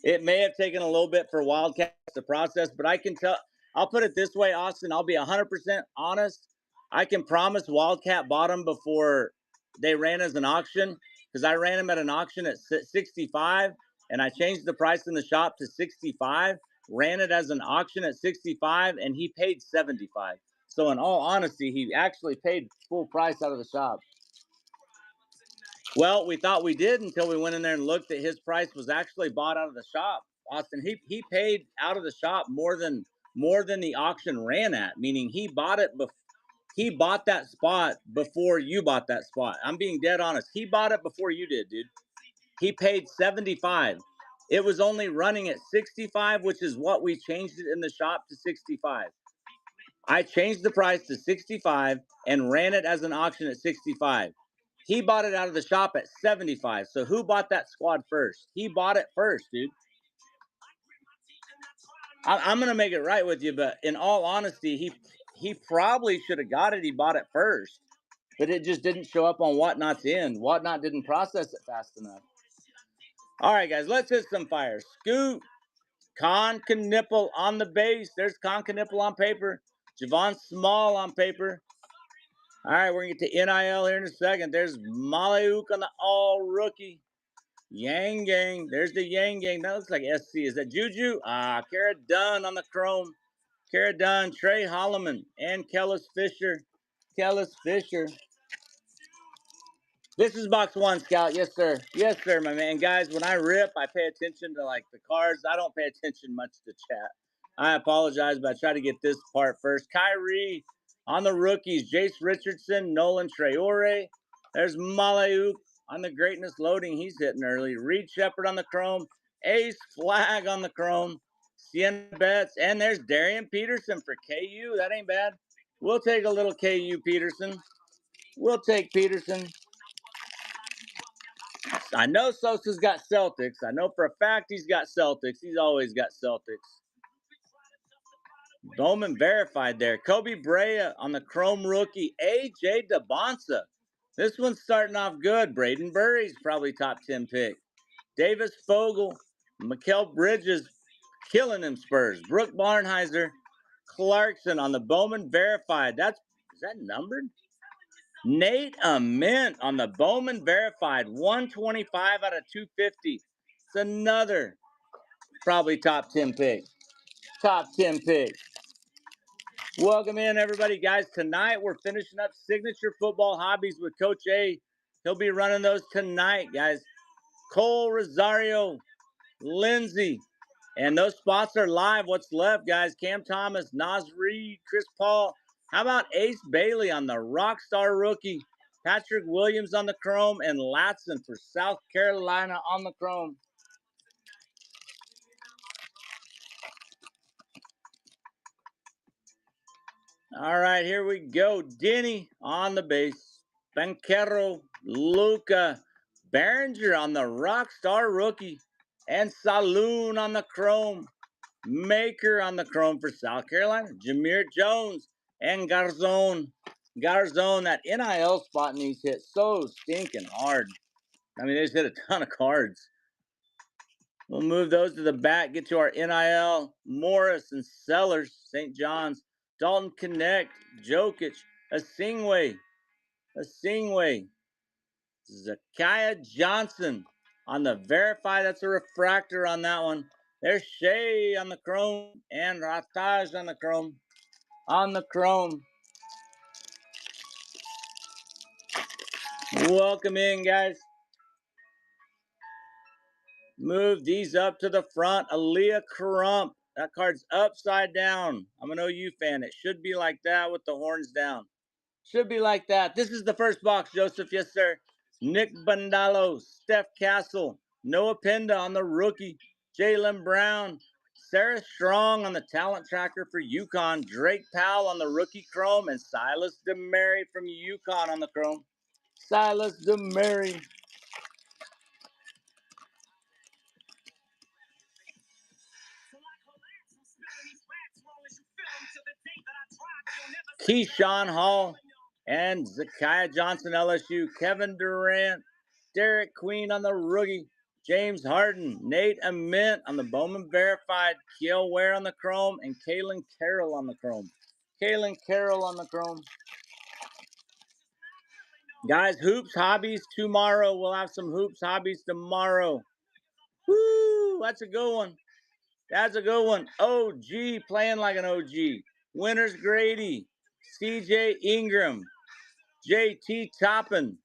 It may have taken a little bit for Wildcats to process, but I can tell. I'll put it this way, Austin. I'll be 100% honest. I can promise Wildcat bought them before they ran as an auction, because I ran them at an auction at 65, and I changed the price in the shop to 65, ran it as an auction at 65, and he paid 75. So in all honesty, he actually paid full price out of the shop. Well, we thought we did until we went in there and looked at his price was actually bought out of the shop. Austin, he paid out of the shop more than the auction ran at, meaning he bought it he bought that spot before you bought that spot. I'm being dead honest. He bought it before you did, dude. He paid 75. It was only running at 65, which is what we changed it in the shop to 65. I changed the price to 65 and ran it as an auction at 65. He bought it out of the shop at 75. So who bought that squad first? He bought it first, dude. I'm going to make it right with you, but in all honesty, he probably should have got it. He bought it first, but it just didn't show up on Whatnot's end. Whatnot didn't process it fast enough. All right, guys, let's hit some fire. Scoot, Con Knipple on the base. There's Con Knipple on paper. Javon Small on paper. All right, we're going to get to NIL here in a second. There's Maliuk on the all-rookie. Yang Gang. There's the Yang Gang. That looks like SC. Is that Juju? Kara Dunn on the chrome. Kara Dunn, Trey Holloman, and Kellis Fisher. Kellis Fisher. This is box one, Scout. Yes, sir. Yes, sir, my man. Guys, when I rip, I pay attention to like the cards. I don't pay attention much to chat. I apologize, but I try to get this part first. Kyrie on the rookies. Jace Richardson, Nolan Traore. There's Malauk on the greatness loading. He's hitting early. Reed Shepard on the chrome. Ace Flag on the chrome. Sienna Betts. And there's Darian Peterson for KU. That ain't bad. We'll take a little KU Peterson. We'll take Peterson. I know Sosa's got Celtics. I know for a fact he's got Celtics. He's always got Celtics. Bowman verified there. Kobe Brea on the chrome rookie. AJ DeBonsa. This one's starting off good. Braden Burry's probably top 10 pick. Davis Fogel. Mikal Bridges killing them Spurs. Brooke Barnheiser. Clarkson on the Bowman verified. Is that numbered? Nate Ament on the Bowman verified, 125 out of 250. It's another probably top 10 pick. Top 10 pick. Welcome in, everybody. Guys, tonight we're finishing up Signature Football Hobbies with Coach A. He'll be running those tonight, guys. Cole Rosario, Lindsay. And those spots are live. What's left, guys? Cam Thomas, Nas Reed, Chris Paul. How about Ace Bailey on the Rockstar rookie? Patrick Williams on the chrome, and Latson for South Carolina on the chrome. All right, here we go. Denny on the base. Banquero, Luca, Behringer on the Rockstar rookie, and Saloon on the chrome. Maker on the chrome for South Carolina. Jameer Jones and Garzon. Garzon, that NIL spot in these hit so stinking hard. I mean, they just hit a ton of cards. We'll move those to the back, get to our NIL. Morris and Sellers, St. John's. Dalton Connect, Jokic, Asingwe, Zakiah Johnson on the verify. That's a refractor on that one. There's Shea on the chrome and Rataj on the chrome. On the chrome. Welcome in, guys. Move these up to the front. Aaliyah Crump. That card's upside down. I'm an OU fan. It should be like that with the horns down. Should be like that. This is the first box, Joseph. Yes, sir. Nick Bandalo, Steph Castle, Noah Penda on the rookie, Jaylen Brown, Sarah Strong on the talent tracker for UConn, Drake Powell on the rookie chrome, and Silas DeMary from UConn on the chrome. Silas DeMary. Keyshawn Hall and Zakiah Johnson, LSU. Kevin Durant, Derek Queen on the rookie. James Harden, Nate Ament on the Bowman verified. Kiel Ware on the chrome, and Kalen Carroll on the chrome. Kalen Carroll on the chrome. Guys, Hoops Hobbies tomorrow. We'll have some Hoops Hobbies tomorrow. Woo! That's a good one. That's a good one. OG playing like an OG. Winters Grady, CJ Ingram, JT Toppin,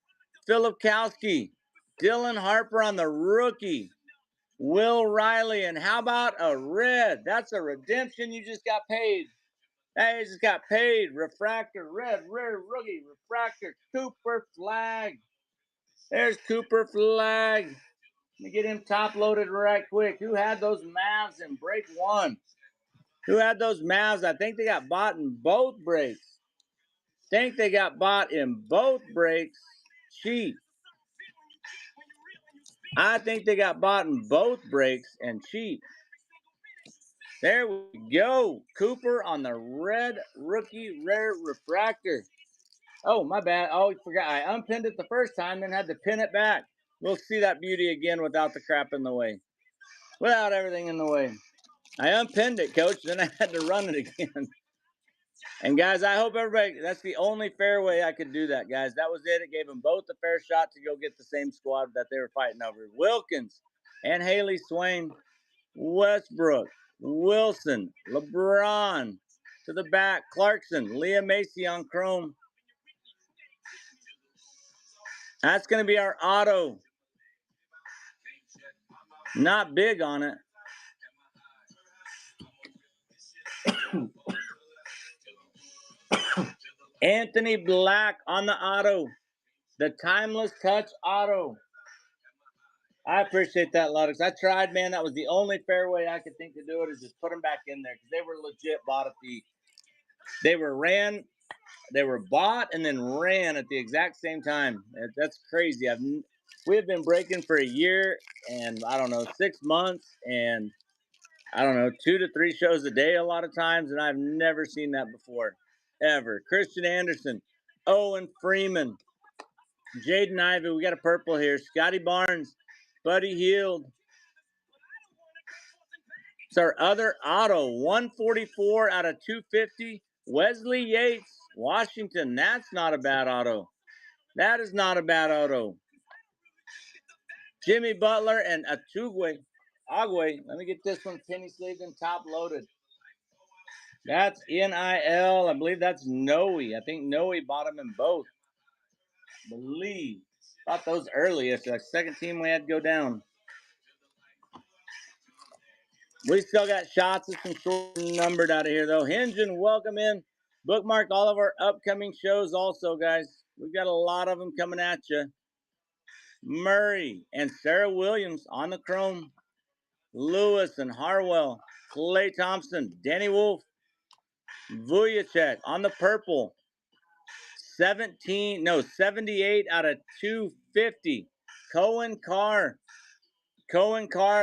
Philip Kowski, Dylan Harper on the rookie, Will Riley, and how about a red? That's a redemption. You just got paid. Hey, you just got paid. Refractor, red rookie, refractor, Cooper Flag. There's Cooper Flag. Let me get him top loaded right quick. Who had those Mavs in break one? Who had those Mavs? I think they got bought in both breaks. Cheat. I think they got bought in both breaks and cheap. There we go. Cooper on the red rookie rare refractor. Oh, my bad. Oh, I forgot. I unpinned it the first time, then had to pin it back. We'll see that beauty again without the crap in the way. Without everything in the way. I unpinned it, Coach. Then I had to run it again. And, guys, I hope everybody, that's the only fair way I could do that, guys. That was it. It gave them both a fair shot to go get the same squad that they were fighting over. Wilkins and Haley Swain, Westbrook, Wilson, LeBron to the back, Clarkson, Leah Macy on chrome. That's going to be our auto. Not big on it. Anthony Black on the auto. The Timeless Touch auto. I appreciate that, Ludix. I tried, man. That was the only fair way I could think to do it, is just put them back in there, because they were legit bought at the. They were bought and then ran at the exact same time. That's crazy. We have been breaking for a year and, I don't know, 6 months, and I don't know, 2 to 3 shows a day a lot of times, and I've never seen that before, ever. Christian Anderson, Owen Freeman, Jaden Ivey. We got a purple here. Scotty Barnes, Buddy Hield. It's our other auto, 144 out of 250. Wesley Yates, Washington. That's not a bad auto. That is not a bad auto. Jimmy Butler and Agwe. Let me get this one penny sleeved and top loaded. That's NIL. I believe that's Noe. I think Noe bought them in both. Bought those earliest. The second team we had to go down. We still got shots of some short numbered out of here, though. Hinge and welcome in. Bookmark all of our upcoming shows also, guys. We've got a lot of them coming at you. Murray and Sarah Williams on the chrome. Lewis and Harwell. Clay Thompson. Danny Wolf. Vujicic on the purple. 78 out of 250. Cohen Carr.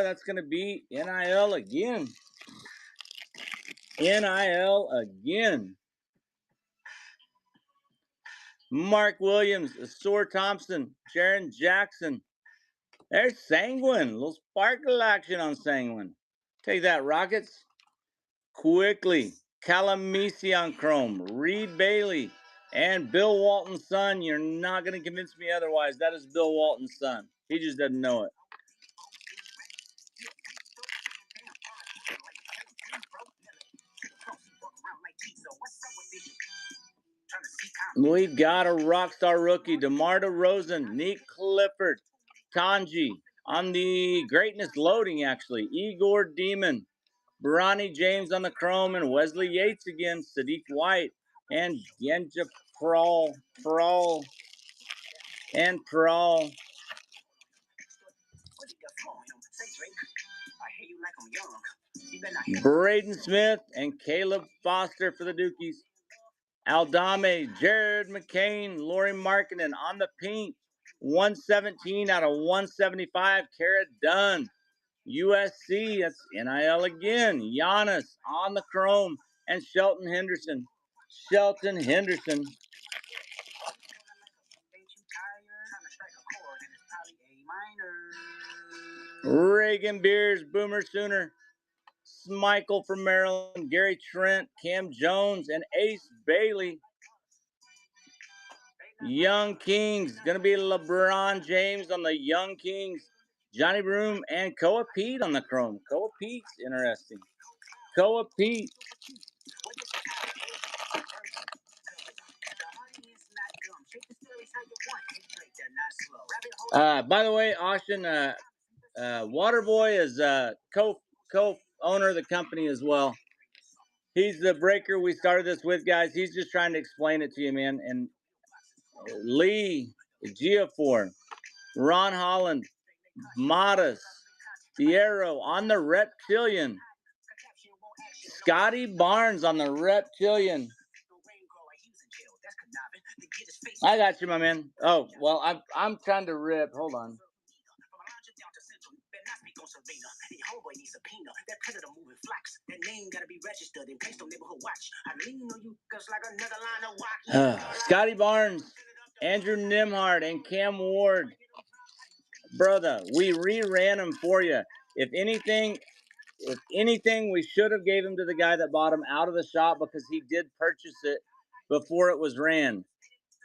That's going to be NIL again. NIL again. Mark Williams, Asur Thompson, Jaron Jackson. There's Sanguine. A little sparkle action on Sanguine. Take that, Rockets. Quickly. Calamisi on chrome. Reed Bailey. And Bill Walton's son. You're not going to convince me otherwise. That is Bill Walton's son. He just doesn't know it. We've got a rock star rookie, DeMar DeRozan, Nick Clifford, Tanji on the greatness loading, actually. Igor Demon, Bronny James on the chrome, and Wesley Yates again, Sadiq White, and Genja Prawl. Braden Smith and Caleb Foster for the Dukies. Aldame, Jared McCain, Laurie Markkinen on the pink. 117 out of 175. Kara Dunn. USC, that's NIL again. Giannis on the chrome. And Shelton Henderson. Reagan Beers, Boomer Sooner. Michael from Maryland, Gary Trent, Cam Jones, and Ace Bailey. Young Kings, going to be LeBron James on the Young Kings. Johnny Broom and Koa Pete on the chrome. Koa Pete's interesting. Koa Pete. By the way, Austin, Waterboy is co-owner of the company as well. He's the breaker we started this with, guys. He's just trying to explain it to you, man. And Lee, Geofor, Ron Holland, Modest, Fierro on the Reptilian. Scotty Barnes on the Reptilian. I got you, my man. Oh, well, I'm trying to rip. Hold on. Scotty Barnes, Andrew Nimhard, and Cam Ward. Brother, we reran them for you. If anything, we should have gave him to the guy that bought him out of the shop, because he did purchase it before it was ran.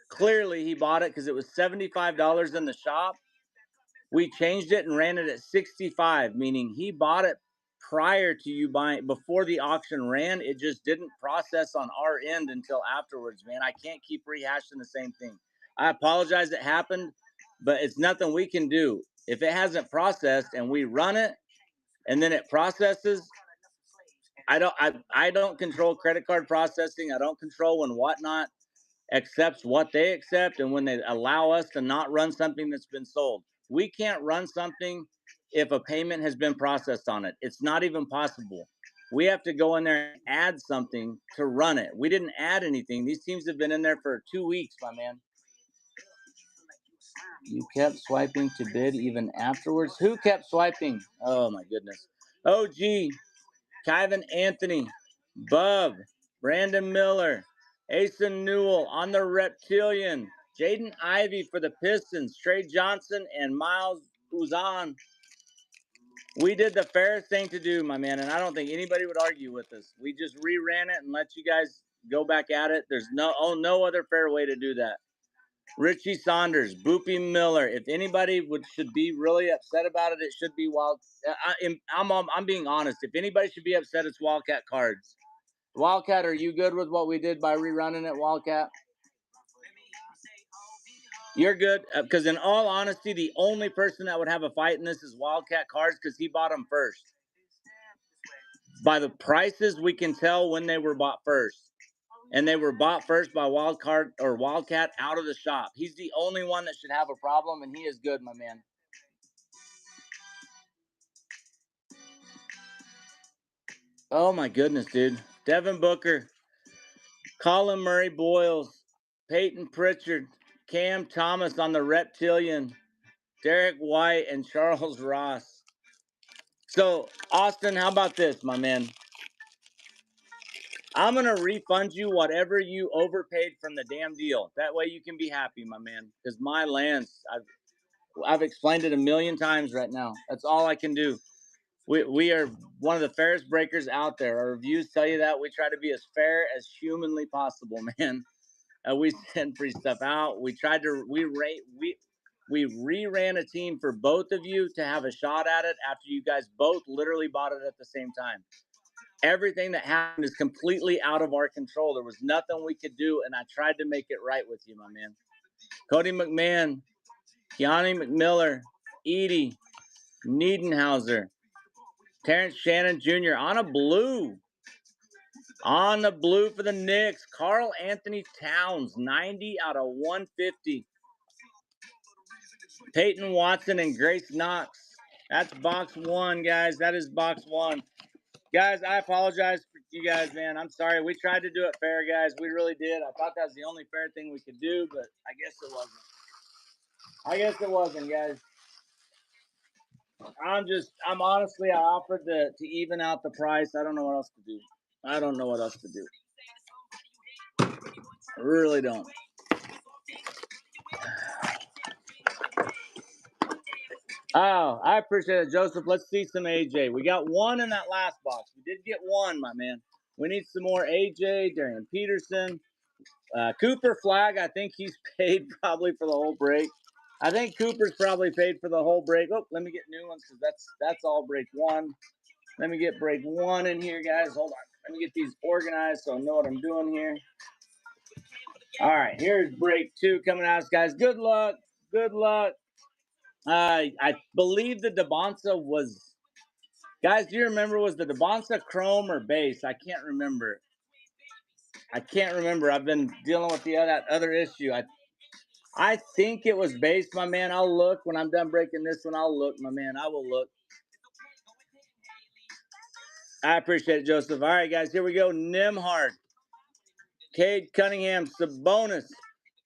Clearly, he bought it because it was $75 in the shop. We changed it and ran it at $65, meaning he bought it prior to you buying, before the auction ran. It just didn't process on our end until afterwards, man. I can't keep rehashing the same thing. I apologize it happened. but it's nothing we can do. If it hasn't processed and we run it and then it processes, I don't control credit card processing. I don't control when Whatnot accepts what they accept and when they allow us to not run something that's been sold. We can't run something if a payment has been processed on it. It's not even possible. We have to go in there and add something to run it. We didn't add anything. These teams have been in there for 2 weeks, my man. You kept swiping to bid even afterwards? Who kept swiping? Oh my goodness. OG, Kyvan Anthony, Bub, Brandon Miller, Asen Newell on the Reptilian, Jaden Ivey for the Pistons, Trey Johnson, and Miles Uzan. We did the fairest thing to do, my man, and I don't think anybody would argue with us. We just reran it and let you guys go back at it. There's no other fair way to do that. Richie Saunders, Boopy Miller. If anybody should be really upset about it, it should be Wild. I'm being honest. If anybody should be upset, it's Wildcat Cards. Wildcat, are you good with what we did by rerunning it, Wildcat? You're good, because in all honesty, the only person that would have a fight in this is Wildcat Cards because he bought them first. By the prices, we can tell when they were bought first. And they were bought first by Wildcat out of the shop. He's the only one that should have a problem, and he is good, my man. Oh, my goodness, dude. Devin Booker, Colin Murray Boyles, Peyton Pritchard, Cam Thomas on the Reptilian, Derek White, and Charles Ross. So, Austin, how about this, my man? I'm going to refund you whatever you overpaid from the damn deal. That way you can be happy, my man. Because my lands, I've explained it a million times right now. That's all I can do. We are one of the fairest breakers out there. Our reviews tell you that. We try to be as fair as humanly possible, man. We send free stuff out. We tried to we reran a team for both of you to have a shot at it after you guys both literally bought it at the same time. Everything that happened is completely out of our control. There was nothing we could do, and I tried to make it right with you, my man. Cody McMahon, Keanu McMiller, Edie, Niedenhauser, Terrence Shannon Jr. on a blue. On the blue for the Knicks, Karl Anthony Towns, 90 out of 150. Peyton Watson and Grace Knox. That's box one, guys. That is box one. Guys, I apologize for you guys, man. I'm sorry. We tried to do it fair, guys. We really did. I thought that was the only fair thing we could do, but I guess it wasn't. I guess it wasn't, guys. I'm honestly, I offered to even out the price. I don't know what else to do. I don't know what else to do. I really don't. Oh, I appreciate it, Joseph. Let's see some AJ. We got one in that last box. We did get one, my man. We need some more AJ, Darian Peterson. Cooper Flag, I think he's paid probably for the whole break. I think Cooper's probably paid for the whole break. Oh, let me get new ones because that's all break one. Let me get break one in here, guys. Hold on. Let me get these organized so I know what I'm doing here. All right, here's break two coming out, guys. Good luck. Good luck. I believe the Debonsa was, guys, do you remember, was the Debonsa chrome or base? I can't remember. I've been dealing with that other issue. I think it was base, my man. I'll look when I'm done breaking this one. I'll look, my man. I will look. I appreciate it, Joseph. All right, guys, here we go. Nimhard, Cade Cunningham, Sabonis.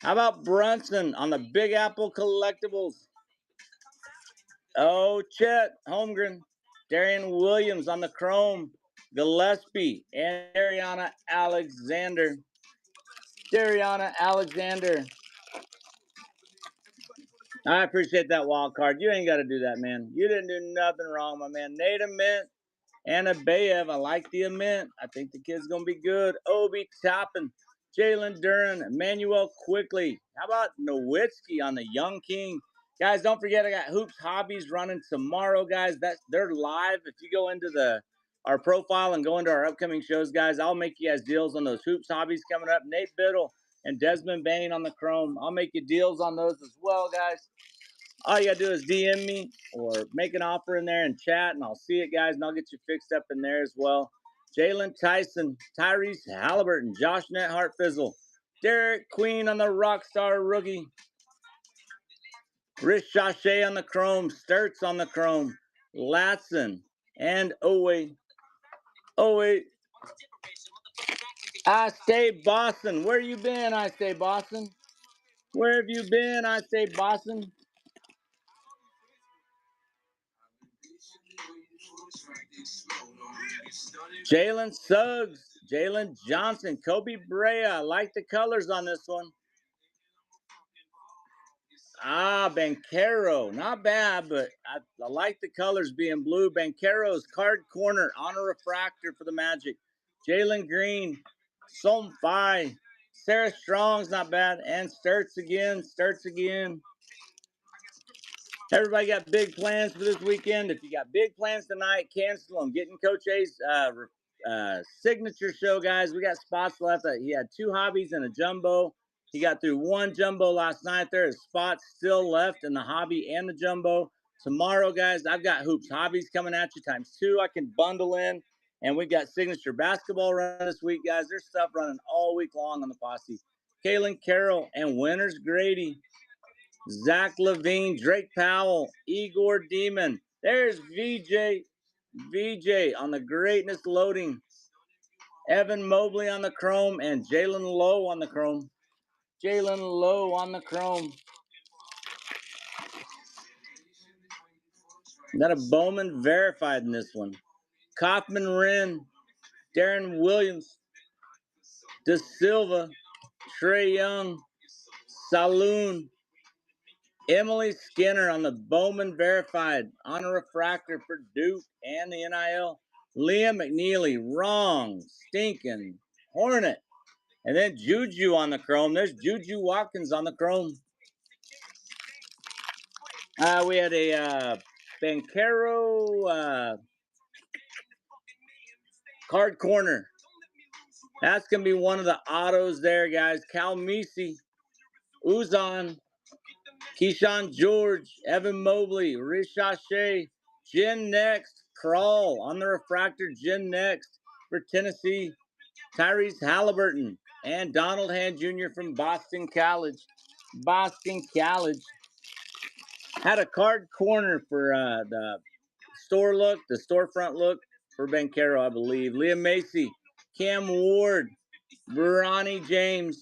How about Brunson on the Big Apple Collectibles? Oh, Chet Holmgren, Darian Williams on the Chrome, Gillespie, and Dariana Alexander. I appreciate that wild card. You ain't got to do that, man. You didn't do nothing wrong, my man. Nate Ament, Anna Bayev. I like the Ament. I think the kid's going to be good. Obi Toppin, Jalen Duran, Emmanuel Quickly. How about Nowitzki on the Young King? Guys, don't forget, I got Hoops Hobbies running tomorrow, guys. They're live. If you go into our profile and go into our upcoming shows, guys, I'll make you guys deals on those Hoops Hobbies coming up. Nate Biddle and Desmond Bain on the Chrome. I'll make you deals on those as well, guys. all you gotta do is DM me or make an offer in there and chat, and I'll see it, guys, and I'll get you fixed up in there as well. Jalen Tyson, Tyrese Halliburton, Josh Net Hartfizzle, Derek Queen on the Rockstar rookie, Rich Shashay on the chrome, Sturts on the chrome, Latson, and Owe. I Stay Boston. Where you been, I Stay Boston? Where have you been, I Stay Boston? Jalen Suggs, Jalen Johnson, Kobe Brea. I like the colors on this one. Bancaro. Not bad, but I like the colors being blue. Bancaro's card corner on a refractor for the Magic. Jalen Green, Somfai, Sarah Strong's not bad, and Sturts again. Everybody got big plans for this weekend. If you got big plans tonight, cancel them. Getting Coach A's signature show, guys. We got spots left. He had 2 hobbies and a jumbo. He got through 1 jumbo last night. There is spots still left in the hobby and the jumbo. Tomorrow, guys, I've got hoops hobbies coming at you ×2. I can bundle in. And we've got signature basketball running this week, guys. There's stuff running all week long on the posse. Kaylin Carroll and Winters Grady. Zach Levine, Drake Powell, Igor Demon. There's VJ on the greatness loading. Evan Mobley on the chrome and Jalen Lowe on the chrome. Got a Bowman verified in this one. Kaufman Wren, Darren Williams, De Silva, Trey Young, Saloon, Emily Skinner on the Bowman verified on a refractor for Duke and the NIL. Liam McNeely, wrong, stinking Hornet. And then Juju on the chrome. There's Juju Watkins on the chrome. We had a Bancaro card corner. That's going to be one of the autos there, guys. Cal Misi, Uzan, Keyshawn George, Evan Mobley, Rishache, Jen Next, Crawl on the refractor, Jen Next for Tennessee, Tyrese Halliburton, and Donald Hand Jr. from Boston College. Had a card corner for the storefront look for Bancaro, I believe. Liam Macy, Cam Ward, Ronnie James,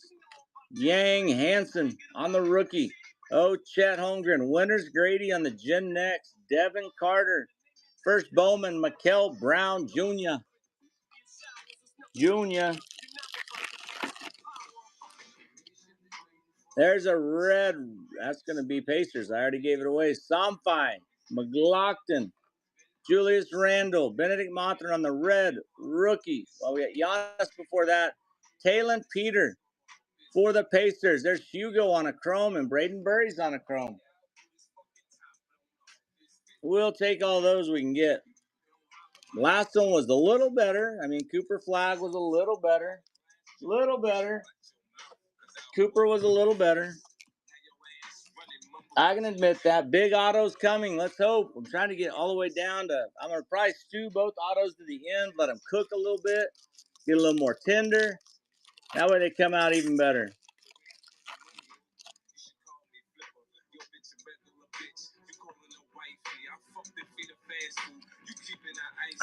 Yang Hansen on the rookie. Chet Holmgren. Winters Grady on the Gen Next. Devin Carter. First Bowman, Mikel Brown Jr. There's a red. That's going to be Pacers. I already gave it away. Somfai, McLaughlin, Julius Randle, Benedict Mathern on the red rookie. Well, we got Giannis before that. Talon Peter for the Pacers. There's Hugo on a chrome and Braden Burry's on a chrome. We'll take all those we can get. Last one was a little better. I mean, Cooper Flag was a little better. Cooper was a little better. I can admit that. Big autos coming. Let's hope. I'm trying to get all the way down to, I'm going to probably stew both autos to the end, let them cook a little bit, get a little more tender. That way they come out even better.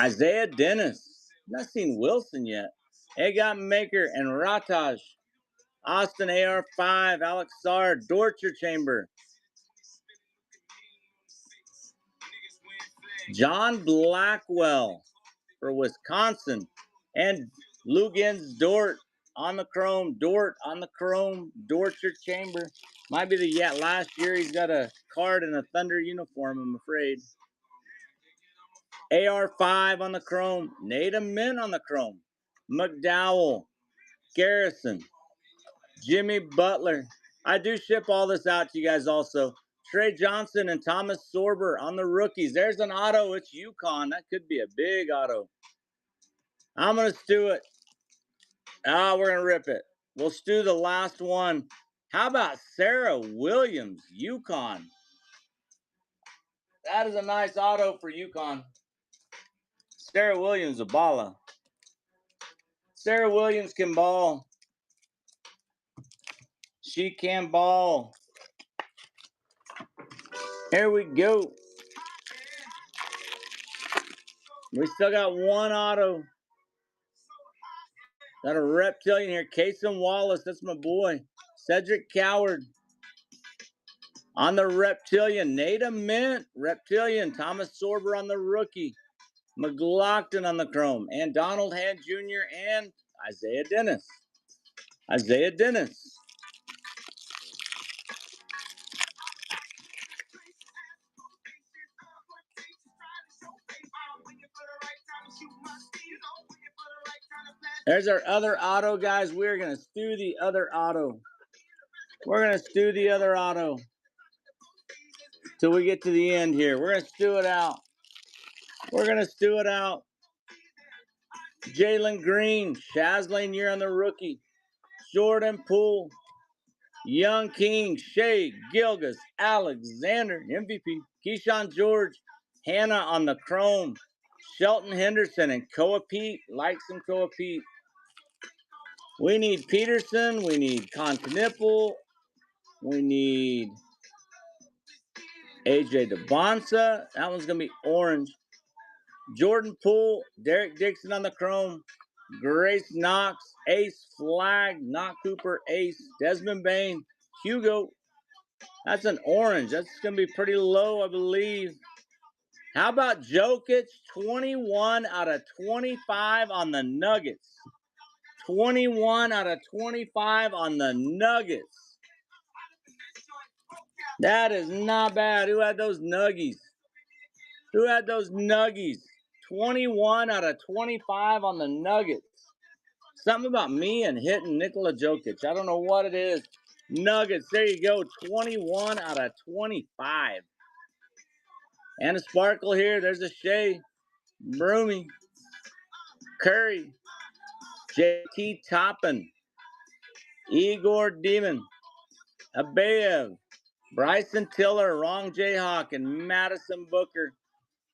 Isaiah Dennis. Not seen Wilson yet. Egot Maker and Rataj. Austin AR5, Alex Sard, Dorcher Chamber. John Blackwell for Wisconsin. And Lugans Dort on the chrome. Dorcher Chamber. Might be the last year he's got a card in a Thunder uniform, I'm afraid. AR5 on the chrome. Nada Min on the chrome. McDowell. Garrison. Jimmy Butler. I do ship all this out to you guys also. Trey Johnson and Thomas Sorber on the rookies. There's an auto. It's UConn. That could be a big auto. I'm going to stew it. We're going to rip it. We'll stew the last one. How about Sarah Williams, UConn? That is a nice auto for UConn. Sarah Williams, a balla. Sarah Williams can ball. She can ball. Here we go. We still got one auto. Got a reptilian here. Kason Wallace. That's my boy. Cedric Coward. On the reptilian. Nada Mint. Reptilian. Thomas Sorber on the rookie. McLaughlin on the chrome. And Donald Hand Jr. and Isaiah Dennis. Isaiah Dennis. There's our other auto, guys. We're going to stew the other auto. We're going to stew the other auto till we get to the end here. We're going to stew it out. We're going to stew it out. Jalen Green, Shaz Lanier on the rookie. Jordan Poole, Young King, Shea Gilgis, Alexander, MVP. Keyshawn George, Hannah on the chrome. Shelton Henderson and Koa Pete. Like some Koa Pete. We need Peterson. We need Con Knipple. We need AJ DeBonsa. That one's going to be orange. Jordan Poole. Derek Dixon on the chrome. Grace Knox. Ace Flag. Knock Cooper. Ace. Desmond Bain. Hugo. That's an orange. That's going to be pretty low, I believe. How about Jokic? 21 out of 25 on the Nuggets. 21 out of 25 on the Nuggets. That is not bad. Who had those Nuggies? Who had those Nuggies? 21 out of 25 on the Nuggets. Something about me and hitting Nikola Jokic. I don't know what it is. Nuggets, there you go. 21 out of 25. And a sparkle here. There's a Shea. Broomy. Curry. JT Toppin. Igor Demon. Abeyev. Bryson Tiller. Wrong Jayhawk. And Madison Booker.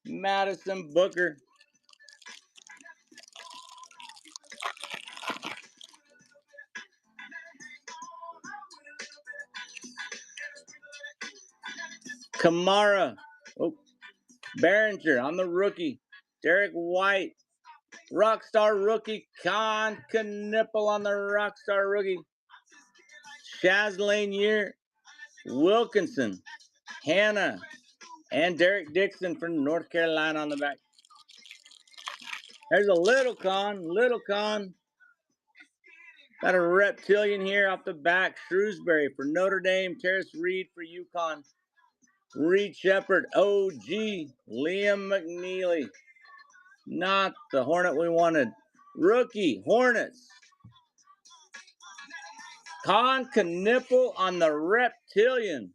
Madison Booker. Kamara. Oh. Behringer on the rookie. Derek White. Rockstar rookie. Con Knipple on the Rockstar rookie. Shaz Lanier. Wilkinson. Hannah. And Derek Dixon from North Carolina on the back. There's a Little Con. Little Con. Got a reptilian here off the back. Shrewsbury for Notre Dame. Terrace Reed for UConn. Reed Shepard. OG. Liam McNeely. Not the Hornet we wanted. Rookie. Hornets. Con Knipple on the reptilian.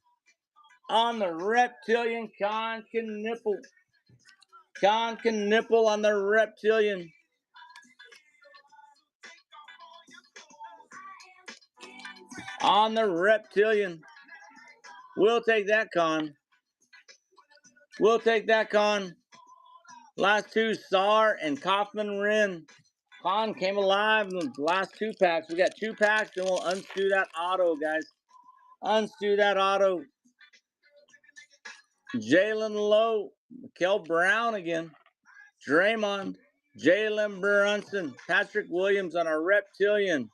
On the reptilian. Con Knipple. Con Knipple on the reptilian. On the reptilian. We'll take that, Con. We'll take that, Con. Last two, Sar and Kaufman Wren. Con came alive in the last two packs. We got two packs, then we'll unscrew that auto, guys. Unscrew that auto. Jalen Lowe. Mikael Brown again. Draymond. Jalen Brunson. Patrick Williams on our reptilian.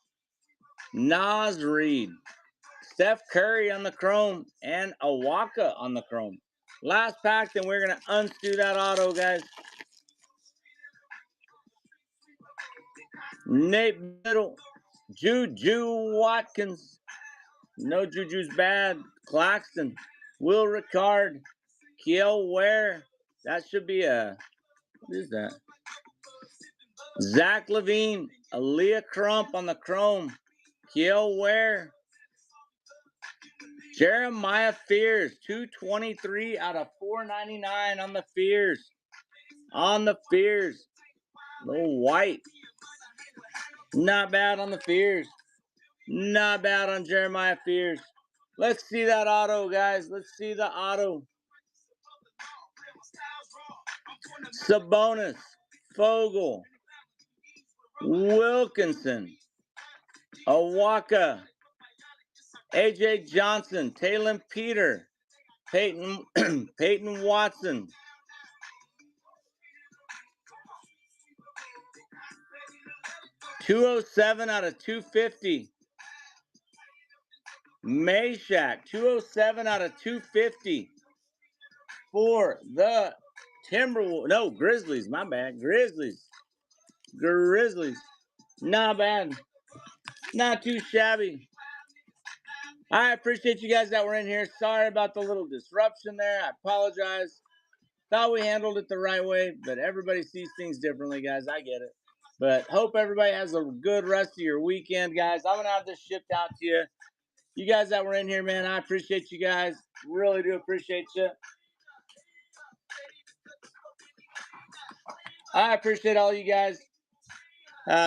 Nas Reed. Steph Curry on the chrome. And Awaka on the chrome. Last pack, then we're going to unscrew that auto, guys. Nate Biddle. Juju Watkins. No Juju's bad. Claxton. Will Ricard. Kiel Ware. That should be a... What is that? Zach Levine. Aaliyah Crump on the chrome. Kiel Ware. Jeremiah Fears. 223 out of 499 on the Fears. On the Fears. Little white. Not bad on the Fears. Not bad on Jeremiah Fears. Let's see that auto, guys. Let's see the auto. Sabonis, Fogel, Wilkinson, Awaka, AJ Johnson, Talon Peter, Peyton, Peyton Watson, .207 out of 250. Meshack, 207 out of 250 for the Timberwolves. No, Grizzlies, my bad. Grizzlies. Not bad. Not too shabby. I appreciate you guys that were in here. Sorry about the little disruption there. I apologize. Thought we handled it the right way, but everybody sees things differently, guys. I get it. But hope everybody has a good rest of your weekend, guys. I'm going to have this shipped out to you. You guys that were in here, man, I appreciate you guys. Really do appreciate you. I appreciate all you guys.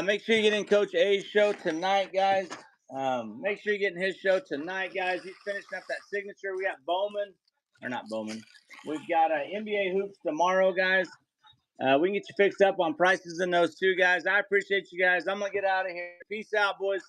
Make sure you get in Coach A's show tonight, guys. Make sure you're getting his show tonight, guys. He's finishing up that signature. We got Bowman, or not Bowman. We've got NBA hoops tomorrow, guys. We can get you fixed up on prices in those too, guys. I appreciate you guys. I'm going to get out of here. Peace out, boys.